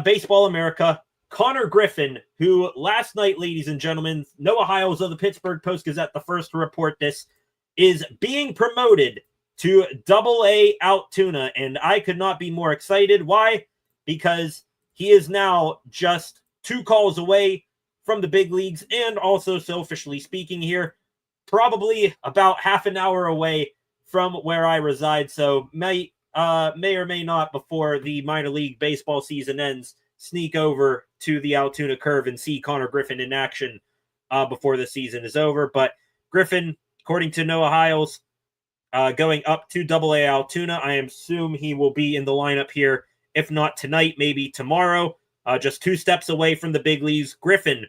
Baseball America, Connor Griffin, who last night, ladies and gentlemen, Noah Hiles of the Pittsburgh Post-Gazette, the first to report this, is being promoted to Double-A Altoona, and I could not be more excited. Why? Because he is now just 2 calls away from the big leagues, and also, selfishly speaking here, probably about half an hour away from where I reside, so may or may not, before the minor league baseball season ends, sneak over to the Altoona Curve and see Connor Griffin in action before the season is over. But Griffin, according to Noah Hiles, going up to Double-A Altoona. I assume he will be in the lineup here, if not tonight, maybe tomorrow. Just 2 steps away from the big leagues. Griffin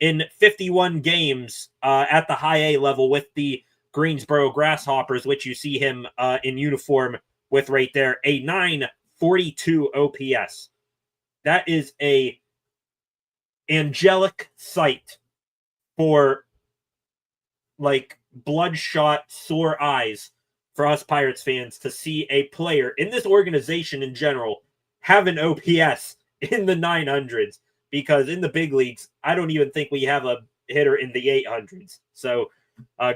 in 51 games at the high A level with the Greensboro Grasshoppers, which you see him in uniform with right there, a 942 OPS. That is a angelic sight for bloodshot, sore eyes for us Pirates fans to see a player in this organization in general have an OPS in the 900s, because in the big leagues, I don't even think we have a hitter in the 800s. So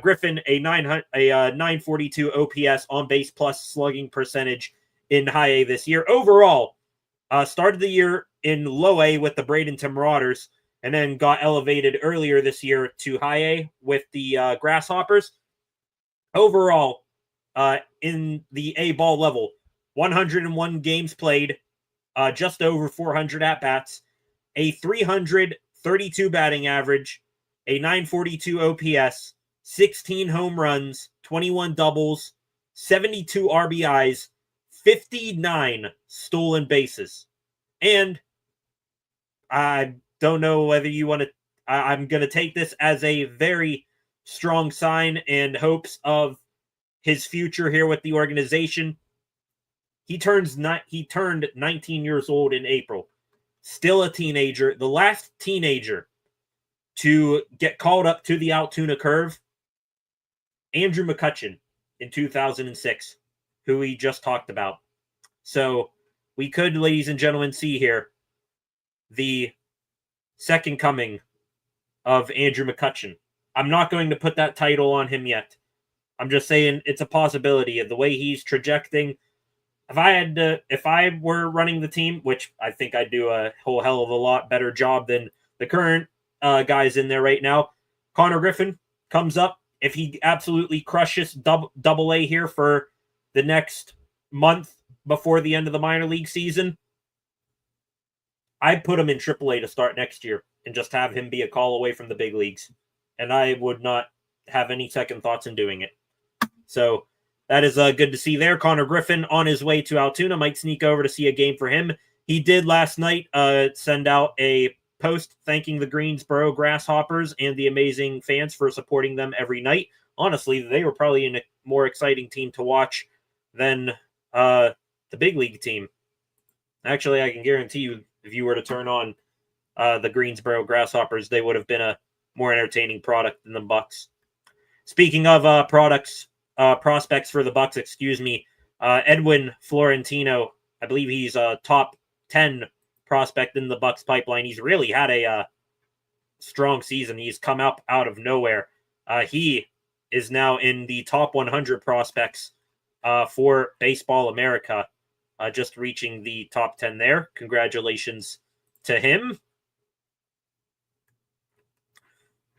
Griffin, a 942 OPS on base plus slugging percentage in high A this year. Overall, started the year in low A with the Bradenton Marauders, and then got elevated earlier this year to high A with the Grasshoppers. Overall, in the A-ball level, 101 games played, just over 400 at-bats, a 332 batting average, a 942 OPS, 16 home runs, 21 doubles, 72 RBIs, 59 stolen bases. And I don't know whether you want to... I'm going to take this as a very strong sign and hopes of his future here with the organization. He turned 19 years old in April. Still a teenager. The last teenager to get called up to the Altoona Curve, Andrew McCutchen in 2006, who we just talked about. So we could, ladies and gentlemen, see here the second coming of Andrew McCutchen. I'm not going to put that title on him yet. I'm just saying it's a possibility of the way he's trajecting. If I were running the team, which I think I'd do a whole hell of a lot better job than the current guys in there right now, Connor Griffin comes up. If he absolutely crushes Double-A here for the next month before the end of the minor league season, I'd put him in Triple-A to start next year and just have him be a call away from the big leagues. And I would not have any second thoughts in doing it. So that is good to see there. Connor Griffin on his way to Altoona. Might sneak over to see a game for him. He did last night send out a post thanking the Greensboro Grasshoppers and the amazing fans for supporting them every night. Honestly, they were probably a more exciting team to watch than the big league team. Actually, I can guarantee you, if you were to turn on the Greensboro Grasshoppers, they would have been a more entertaining product than the Bucs. Speaking of prospects for the Bucs, Edwin Florentino, I believe he's a top 10 prospect in the Bucs pipeline. He's really had a strong season. He's come up out of nowhere. He is now in the top 100 prospects for Baseball America, just reaching the top 10 there. Congratulations to him.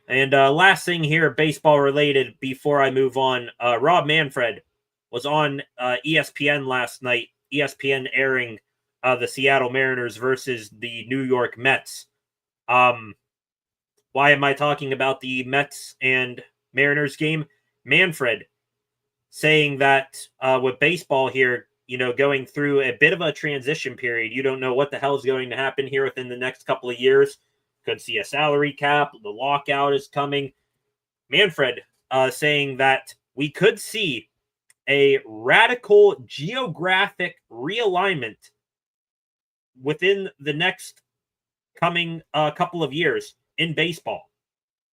And last thing here, baseball related, before I move on, Rob Manfred was on ESPN last night, ESPN airing the Seattle Mariners versus the New York Mets. Why am I talking about the Mets and Mariners game? Manfred saying that with baseball here, going through a bit of a transition period, you don't know what the hell is going to happen here within the next couple of years. Could see a salary cap. The lockout is coming. Manfred saying that we could see a radical geographic realignment within the next coming couple of years in baseball.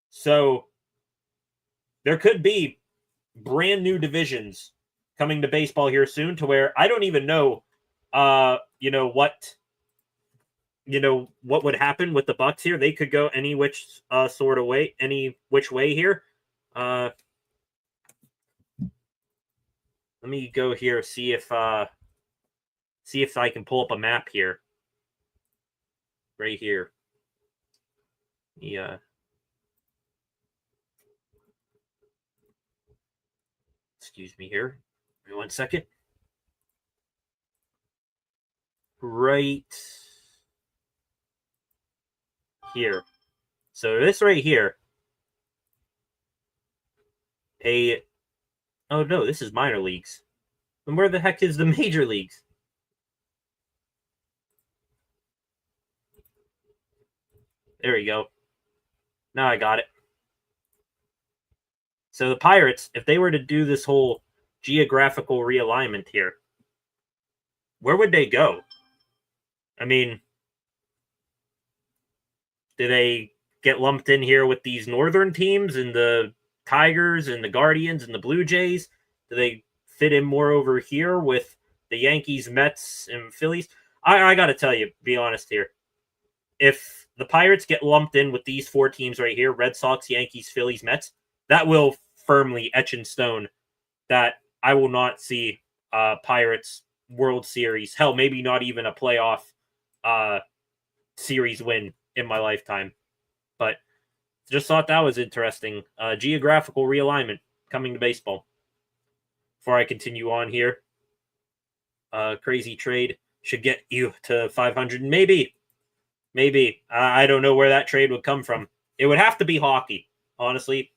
So there could be brand new divisions coming to baseball here soon, to where I don't even know, what would happen with the Bucs here. They could go any which way here. Let me go here, see if I can pull up a map here. Right here. Yeah. Excuse me here. Give me 1 second. Right here. So this right here. Oh no, this is minor leagues. And where the heck is the major leagues? There we go. Now I got it. So the Pirates, if they were to do this whole geographical realignment here, where would they go? I mean, do they get lumped in here with these northern teams and the Tigers and the Guardians and the Blue Jays? Do they fit in more over here with the Yankees, Mets, and Phillies? I got to tell you, be honest here. If the Pirates get lumped in with these four teams right here, Red Sox, Yankees, Phillies, Mets, that will firmly etch in stone that I will not see Pirates World Series. Hell, maybe not even a playoff series win in my lifetime. But just thought that was interesting. Geographical realignment coming to baseball. Before I continue on here, crazy trade should get you to 500. Maybe. I don't know where that trade would come from. It would have to be hockey, honestly.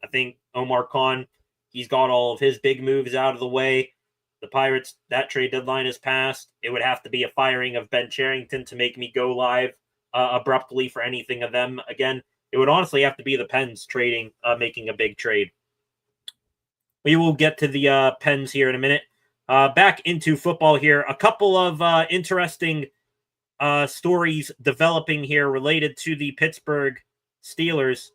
I think Omar Khan, he's got all of his big moves out of the way. The Pirates, that trade deadline is passed. It would have to be a firing of Ben Cherington to make me go live abruptly for anything of them again. It would honestly have to be the Pens trading, making a big trade. We will get to the Pens here in a minute. Back into football here. A couple of interesting stories developing here related to the Pittsburgh Steelers.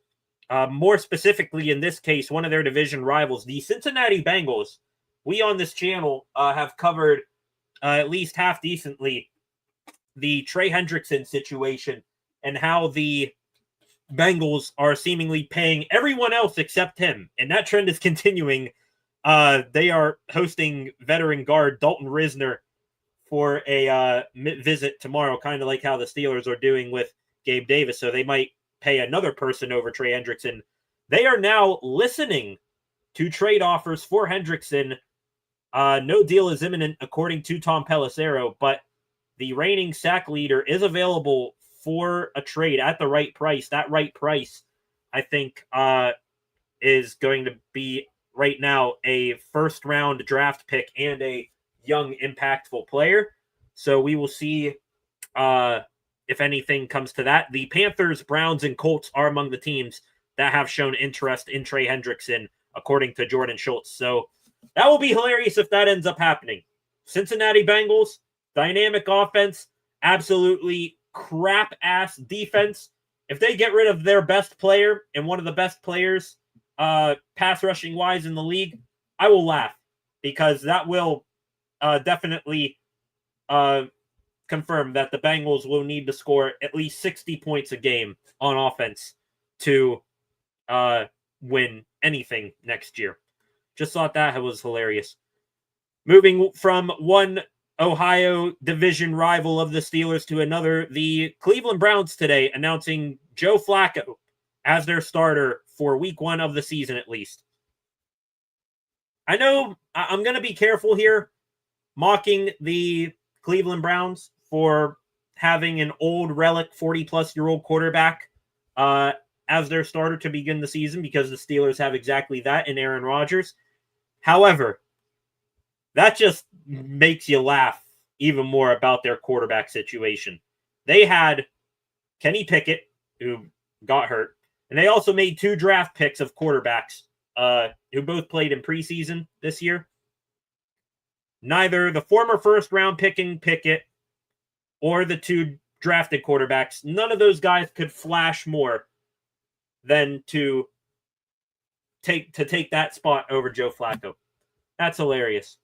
More specifically, in this case, one of their division rivals, the Cincinnati Bengals. We on this channel have covered at least half decently the Trey Hendrickson situation and how the Bengals are seemingly paying everyone else except him. And that trend is continuing. They are hosting veteran guard Dalton Risner for a visit tomorrow, kind of like how the Steelers are doing with Gabe Davis. So they might pay another person over Trey Hendrickson. They are now listening to trade offers for Hendrickson. No deal is imminent, according to Tom Pelissero, but the reigning sack leader is available for a trade at the right price. That right price, I think, is going to be right now a first-round draft pick and a young, impactful player. So we will see if anything comes to that. The Panthers, Browns, and Colts are among the teams that have shown interest in Trey Hendrickson, according to Jordan Schultz. So that will be hilarious if that ends up happening. Cincinnati Bengals, dynamic offense, absolutely crap-ass defense. If they get rid of their best player and one of the best players pass rushing-wise in the league, I will laugh, because that will definitely confirm that the Bengals will need to score at least 60 points a game on offense to win anything next year. Just thought that was hilarious. Moving from one Ohio division rival of the Steelers to another, the Cleveland Browns today announcing Joe Flacco as their starter for week 1 of the season at least. I know I'm going to be careful here mocking the Cleveland Browns for having an old relic 40-plus-year-old quarterback as their starter to begin the season, because the Steelers have exactly that in Aaron Rodgers. However, that just makes you laugh even more about their quarterback situation. They had Kenny Pickett, who got hurt, and they also made 2 draft picks of quarterbacks who both played in preseason this year. Neither the former first-round picking Pickett or the 2 drafted quarterbacks, none of those guys could flash more than to take that spot over Joe Flacco. That's hilarious.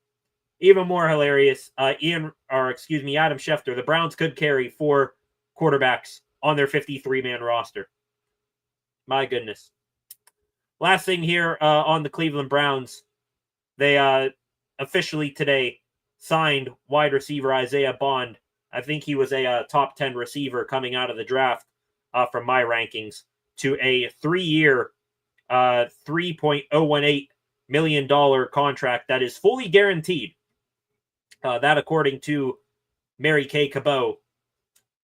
Even more hilarious, Adam Schefter, the Browns could carry 4 quarterbacks on their 53-man roster. My goodness. Last thing here on the Cleveland Browns, they officially today signed wide receiver Isaiah Bond. I think he was a top 10 receiver coming out of the draft from my rankings, to a 3-year, $3.018 million contract that is fully guaranteed. That according to Mary Kay Cabot.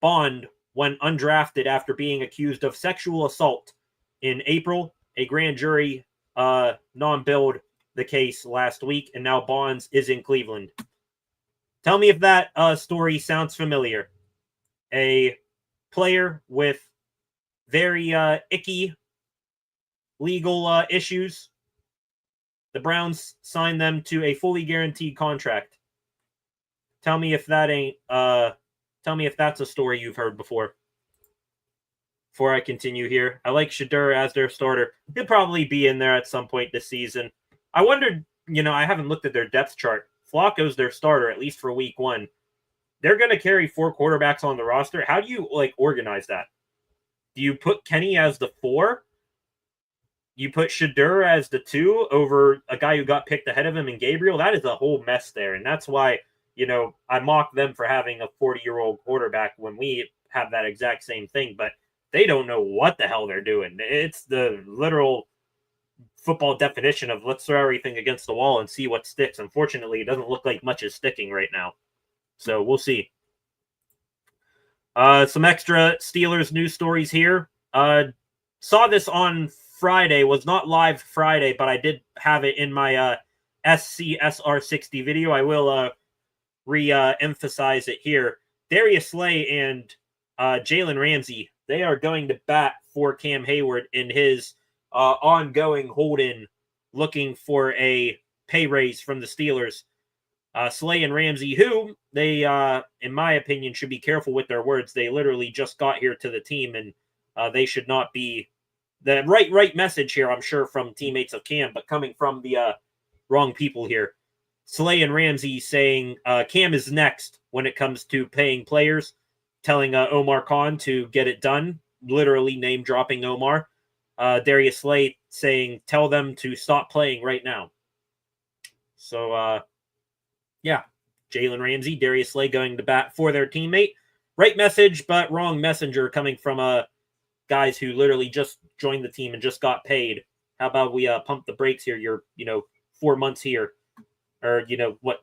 Bond went undrafted after being accused of sexual assault in April. A grand jury non-billed the case last week, and now Bonds is in Cleveland. Tell me if that story sounds familiar. A player with very icky legal issues. The Browns signed them to a fully guaranteed contract. Tell me if that ain't. Tell me if that's a story you've heard before. Before I continue here, I like Shedeur as their starter. He'll probably be in there at some point this season. I wondered, I haven't looked at their depth chart. Flacco's their starter, at least for week 1. They're going to carry 4 quarterbacks on the roster. How do you, organize that? Do you put Kenny as the 4? You put Shedeur as the 2 over a guy who got picked ahead of him in Gabriel? That is a whole mess there, and that's why, I mock them for having a 40-year-old quarterback when we have that exact same thing, but they don't know what the hell they're doing. It's the literal football definition of let's throw everything against the wall and see what sticks. Unfortunately, it doesn't look like much is sticking right now. So we'll see. Some extra Steelers news stories here. Saw this on Friday. Was not live Friday, but I did have it in my SCSR60 video. I will re-emphasize it here. Darius Slay and Jalen Ramsey, they are going to bat for Cam Hayward in his ongoing hold-in, looking for a pay raise from the Steelers. Slay and Ramsey, who they, in my opinion, should be careful with their words. They literally just got here to the team, and they should not be the right message here, I'm sure, from teammates of Cam, but coming from the wrong people here. Slay and Ramsey saying Cam is next when it comes to paying players, telling Omar Khan to get it done, literally name-dropping Omar. Darius Slay saying, tell them to stop playing right now. So, yeah, Jalen Ramsey, Darius Slay going to bat for their teammate. Right message, but wrong messenger coming from guys who literally just joined the team and just got paid. How about we pump the brakes here? You're, 4 months here. Or,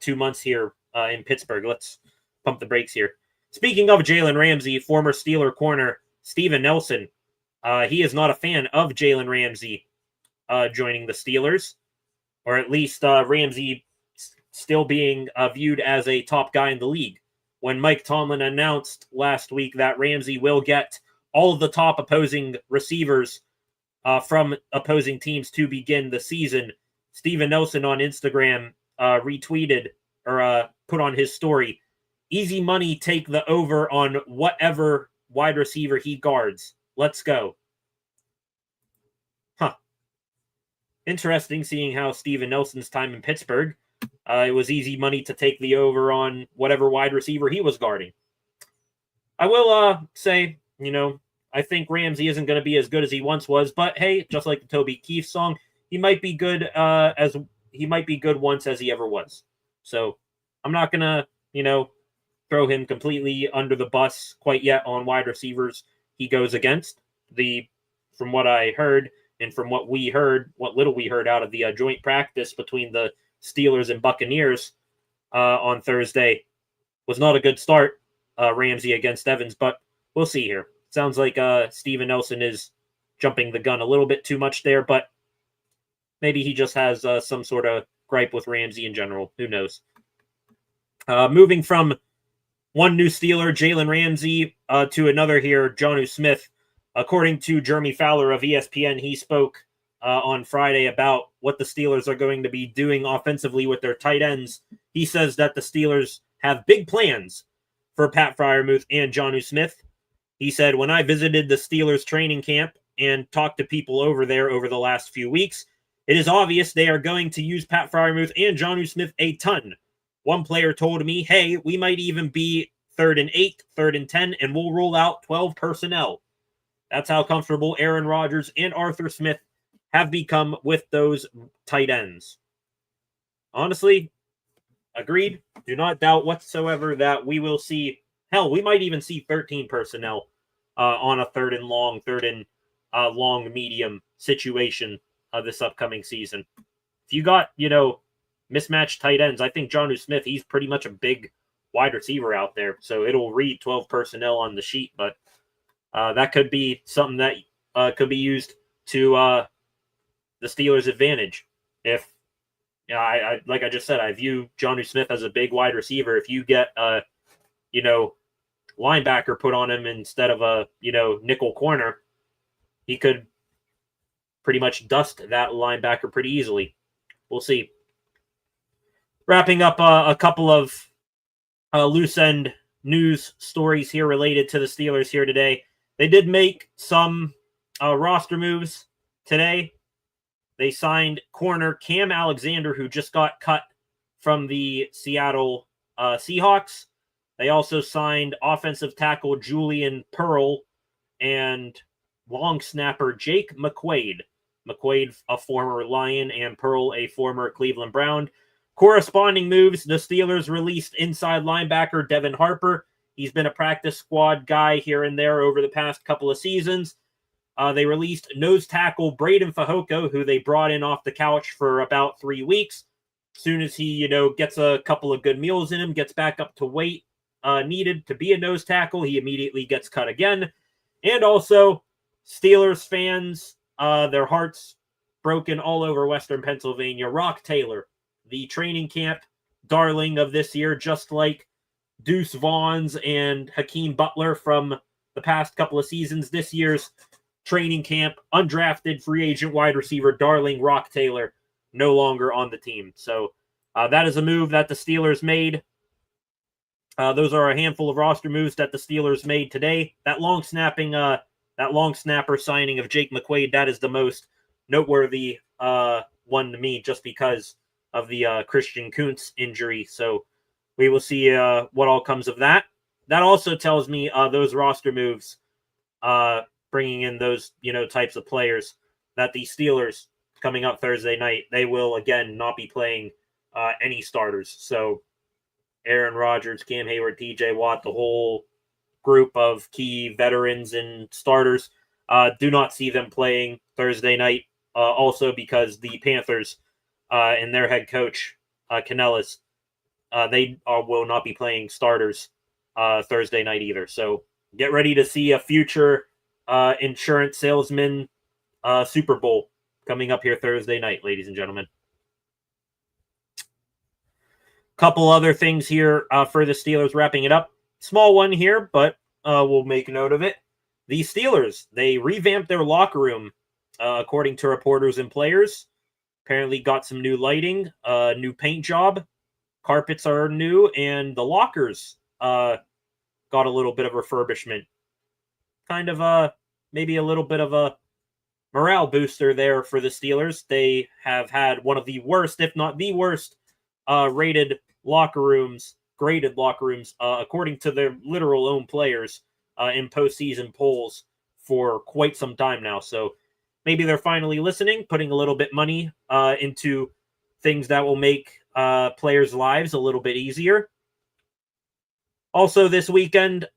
2 months here in Pittsburgh. Let's pump the brakes here. Speaking of Jalen Ramsey, former Steeler corner Steven Nelson, he is not a fan of Jalen Ramsey joining the Steelers, or at least Ramsey still being viewed as a top guy in the league. when Mike Tomlin announced last week that Ramsey will get all of the top opposing receivers from opposing teams to begin the season. Steven Nelson on Instagram retweeted or put on his story, "Easy money, take the over on whatever wide receiver he guards. Let's go." Huh. Interesting seeing how Steven Nelson's time in Pittsburgh, it was easy money to take the over on whatever wide receiver he was guarding. I will say, I think Ramsey isn't going to be as good as he once was, but hey, just like the Toby Keith song, he might be good once as he ever was. So I'm not going to, throw him completely under the bus quite yet on wide receivers he goes against. From what I heard and from what little we heard out of the joint practice between the Steelers and Buccaneers on Thursday, was not a good start, Ramsey against Evans, but we'll see here. Sounds like Steven Nelson is jumping the gun a little bit too much there, but maybe he just has some sort of gripe with Ramsey in general. Who knows? Moving from one new Steeler, Jalen Ramsey, to another here, Jonnu Smith. According to Jeremy Fowler of ESPN, he spoke on Friday about what the Steelers are going to be doing offensively with their tight ends. He says that the Steelers have big plans for Pat Freiermuth and Jonnu Smith. He said, "When I visited the Steelers training camp and talked to people over there over the last few weeks, it is obvious they are going to use Pat Freiermuth and Jonnu Smith a ton. One player told me, hey, we might even be 3rd and 8, 3rd and 10, and we'll roll out 12 personnel. That's how comfortable Aaron Rodgers and Arthur Smith have become with those tight ends." Honestly, agreed. Do not doubt whatsoever that we will see, we might even see 13 personnel on a 3rd and long medium situation this upcoming season. If you got, mismatched tight ends, I think Jonnu Smith, he's pretty much a big wide receiver out there. So it'll read 12 personnel on the sheet, but that could be something that could be used to the Steelers' advantage. If I like I just said, I view Jonnu Smith as a big wide receiver. If you get linebacker put on him instead of a nickel corner, he could pretty much dust that linebacker pretty easily. We'll see. Wrapping up a couple of loose end news stories here related to the Steelers here today. They did make some roster moves today. They signed corner Cam Alexander, who just got cut from the Seattle Seahawks. They also signed offensive tackle Julian Pearl and long snapper Jake McQuaid. McQuaid, a former Lion, and Pearl, a former Cleveland Brown. Corresponding moves, the Steelers released inside linebacker Devin Harper. He's been a practice squad guy here and there over the past couple of seasons. They released nose tackle Braden Fehoko, who they brought in off the couch for about 3 weeks. As soon as he, gets a couple of good meals in him, gets back up to weight needed to be a nose tackle, he immediately gets cut again. And also, Steelers fans, their hearts broken all over Western Pennsylvania. Rock Taylor, the training camp darling of this year, just like Deuce Vaughns and Hakeem Butler from the past couple of seasons. This year's training camp, undrafted free agent wide receiver darling Rock Taylor, no longer on the team. So that is a move that the Steelers made. Those are a handful of roster moves that the Steelers made today. That long snapper signing of Jake McQuaid, that is the most noteworthy one to me, just because of the Christian Kuntz injury. So we will see what all comes of that. That also tells me those roster moves, bringing in those types of players, that the Steelers coming up Thursday night, they will again not be playing any starters. So Aaron Rodgers, Cam Hayward, TJ Watt, the whole group of key veterans and starters, do not see them playing Thursday night. Also because the Panthers and their head coach, Canellis, they will not be playing starters Thursday night either. So get ready to see a future insurance salesman Super Bowl coming up here Thursday night, ladies and gentlemen. Couple other things here for the Steelers, wrapping it up. small one here, but we'll make note of it. The Steelers, they revamped their locker room, according to reporters and players. Apparently got some new lighting, new paint job, carpets are new, and the lockers got a little bit of refurbishment. Kind of maybe a little bit of a morale booster there for the Steelers. They have had one of the worst, if not the worst, graded locker rooms, according to their literal own players, in postseason polls for quite some time now. So maybe they're finally listening, putting a little bit money into things that will make players' lives a little bit easier. Also this weekend,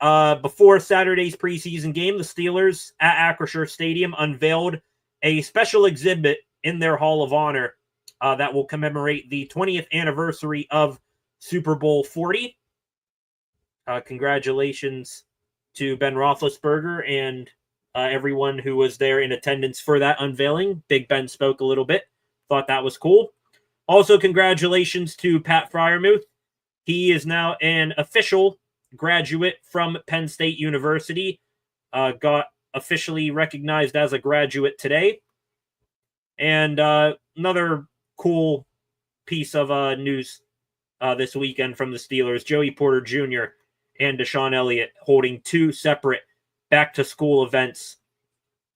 before Saturday's preseason game, the Steelers at Acrisure Stadium unveiled a special exhibit in their Hall of Honor that will commemorate the 20th anniversary of Super Bowl 40. Congratulations to Ben Roethlisberger and everyone who was there in attendance for that unveiling. Big Ben spoke a little bit. Thought that was cool. Also, congratulations to Pat Freiermuth. He is now an official graduate from Penn State University. Got officially recognized as a graduate today. And another cool piece of news this weekend from the Steelers. Joey Porter Jr. and Deshaun Elliott holding two separate back-to-school events,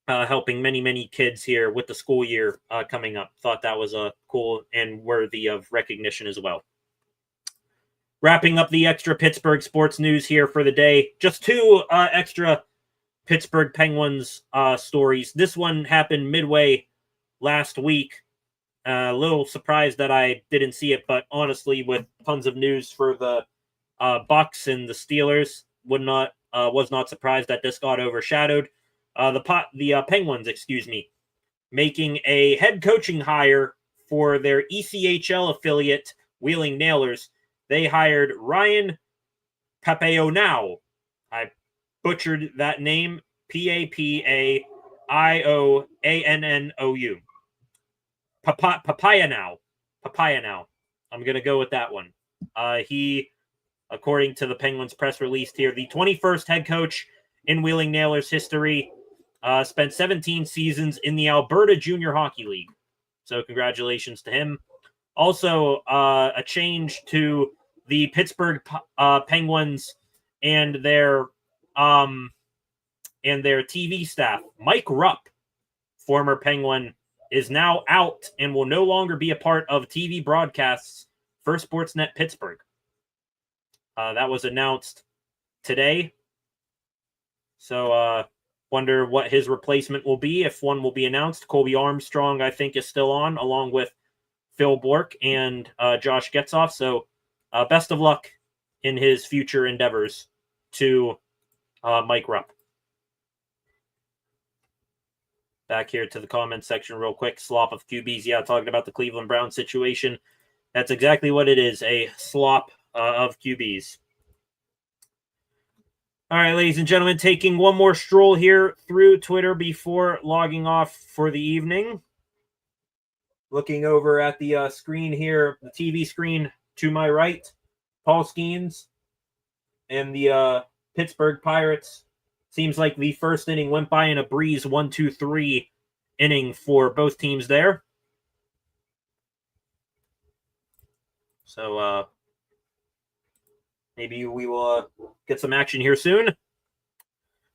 helping many, many kids here with the school year coming up. Thought that was cool and worthy of recognition as well. Wrapping up the extra Pittsburgh sports news here for the day. Just two extra Pittsburgh Penguins stories. This one happened midway last week. A little surprised that I didn't see it, but honestly, with tons of news for the Bucs and the Steelers, was not surprised that this got overshadowed. The Penguins, making a head coaching hire for their ECHL affiliate, Wheeling Nailers. They hired Ryan Papaionou. I butchered that name. Papaioannou. Papaionou. I'm going to go with that one. He, according to the Penguins press release here, the 21st head coach in Wheeling Nailers history, spent 17 seasons in the Alberta Junior Hockey League. So congratulations to him. Also, a change to the Pittsburgh Penguins and their TV staff. Mike Rupp, former Penguin, is now out and will no longer be a part of TV broadcasts for Sportsnet Pittsburgh. That was announced today. So, wonder what his replacement will be, if one will be announced. Colby Armstrong, I think, is still on, along with Phil Bork and Josh Getzoff. So, best of luck in his future endeavors to Mike Rupp. Back here to the comments section real quick. Slop of QBs. Yeah, talking about the Cleveland Browns situation. That's exactly what it is, a slop of QBs. All right, ladies and gentlemen, taking one more stroll here through Twitter before logging off for the evening. Looking over at the screen here, the TV screen to my right, Paul Skeens and the Pittsburgh Pirates. Seems like the first inning went by in a breeze 1-2-3 inning for both teams there. So maybe we will get some action here soon.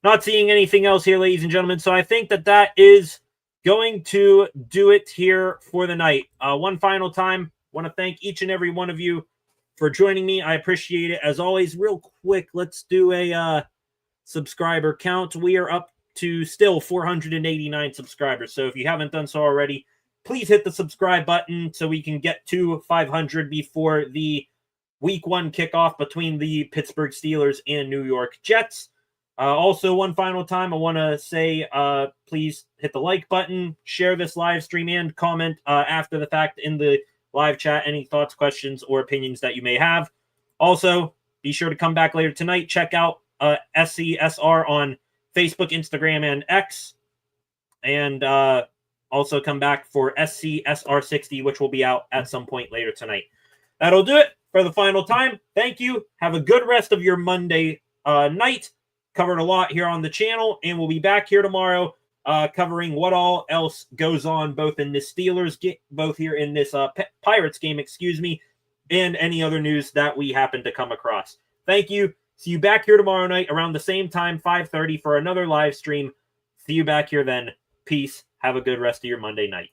Not seeing anything else here, ladies and gentlemen. So I think that is going to do it here for the night. One final time, want to thank each and every one of you for joining me. I appreciate it. As always, real quick, let's do a subscriber count. We are up to still 489 subscribers. So if you haven't done so already, please hit the subscribe button so we can get to 500 before the Week 1 kickoff between the Pittsburgh Steelers and New York Jets. Also, one final time, I want to say please hit the like button, share this live stream, and comment after the fact in the live chat any thoughts, questions, or opinions that you may have. Also, be sure to come back later tonight. Check out SCSR on Facebook, Instagram, and X. And also come back for SCSR60, which will be out at some point later tonight. That'll do it for the final time. Thank you. Have a good rest of your Monday night. Covered a lot here on the channel, and we'll be back here tomorrow covering what all else goes on both in this Steelers game, both here in this Pirates game, and any other news that we happen to come across. Thank you. See you back here tomorrow night around the same time, 5:30, for another live stream. See you back here then. Peace. Have a good rest of your Monday night.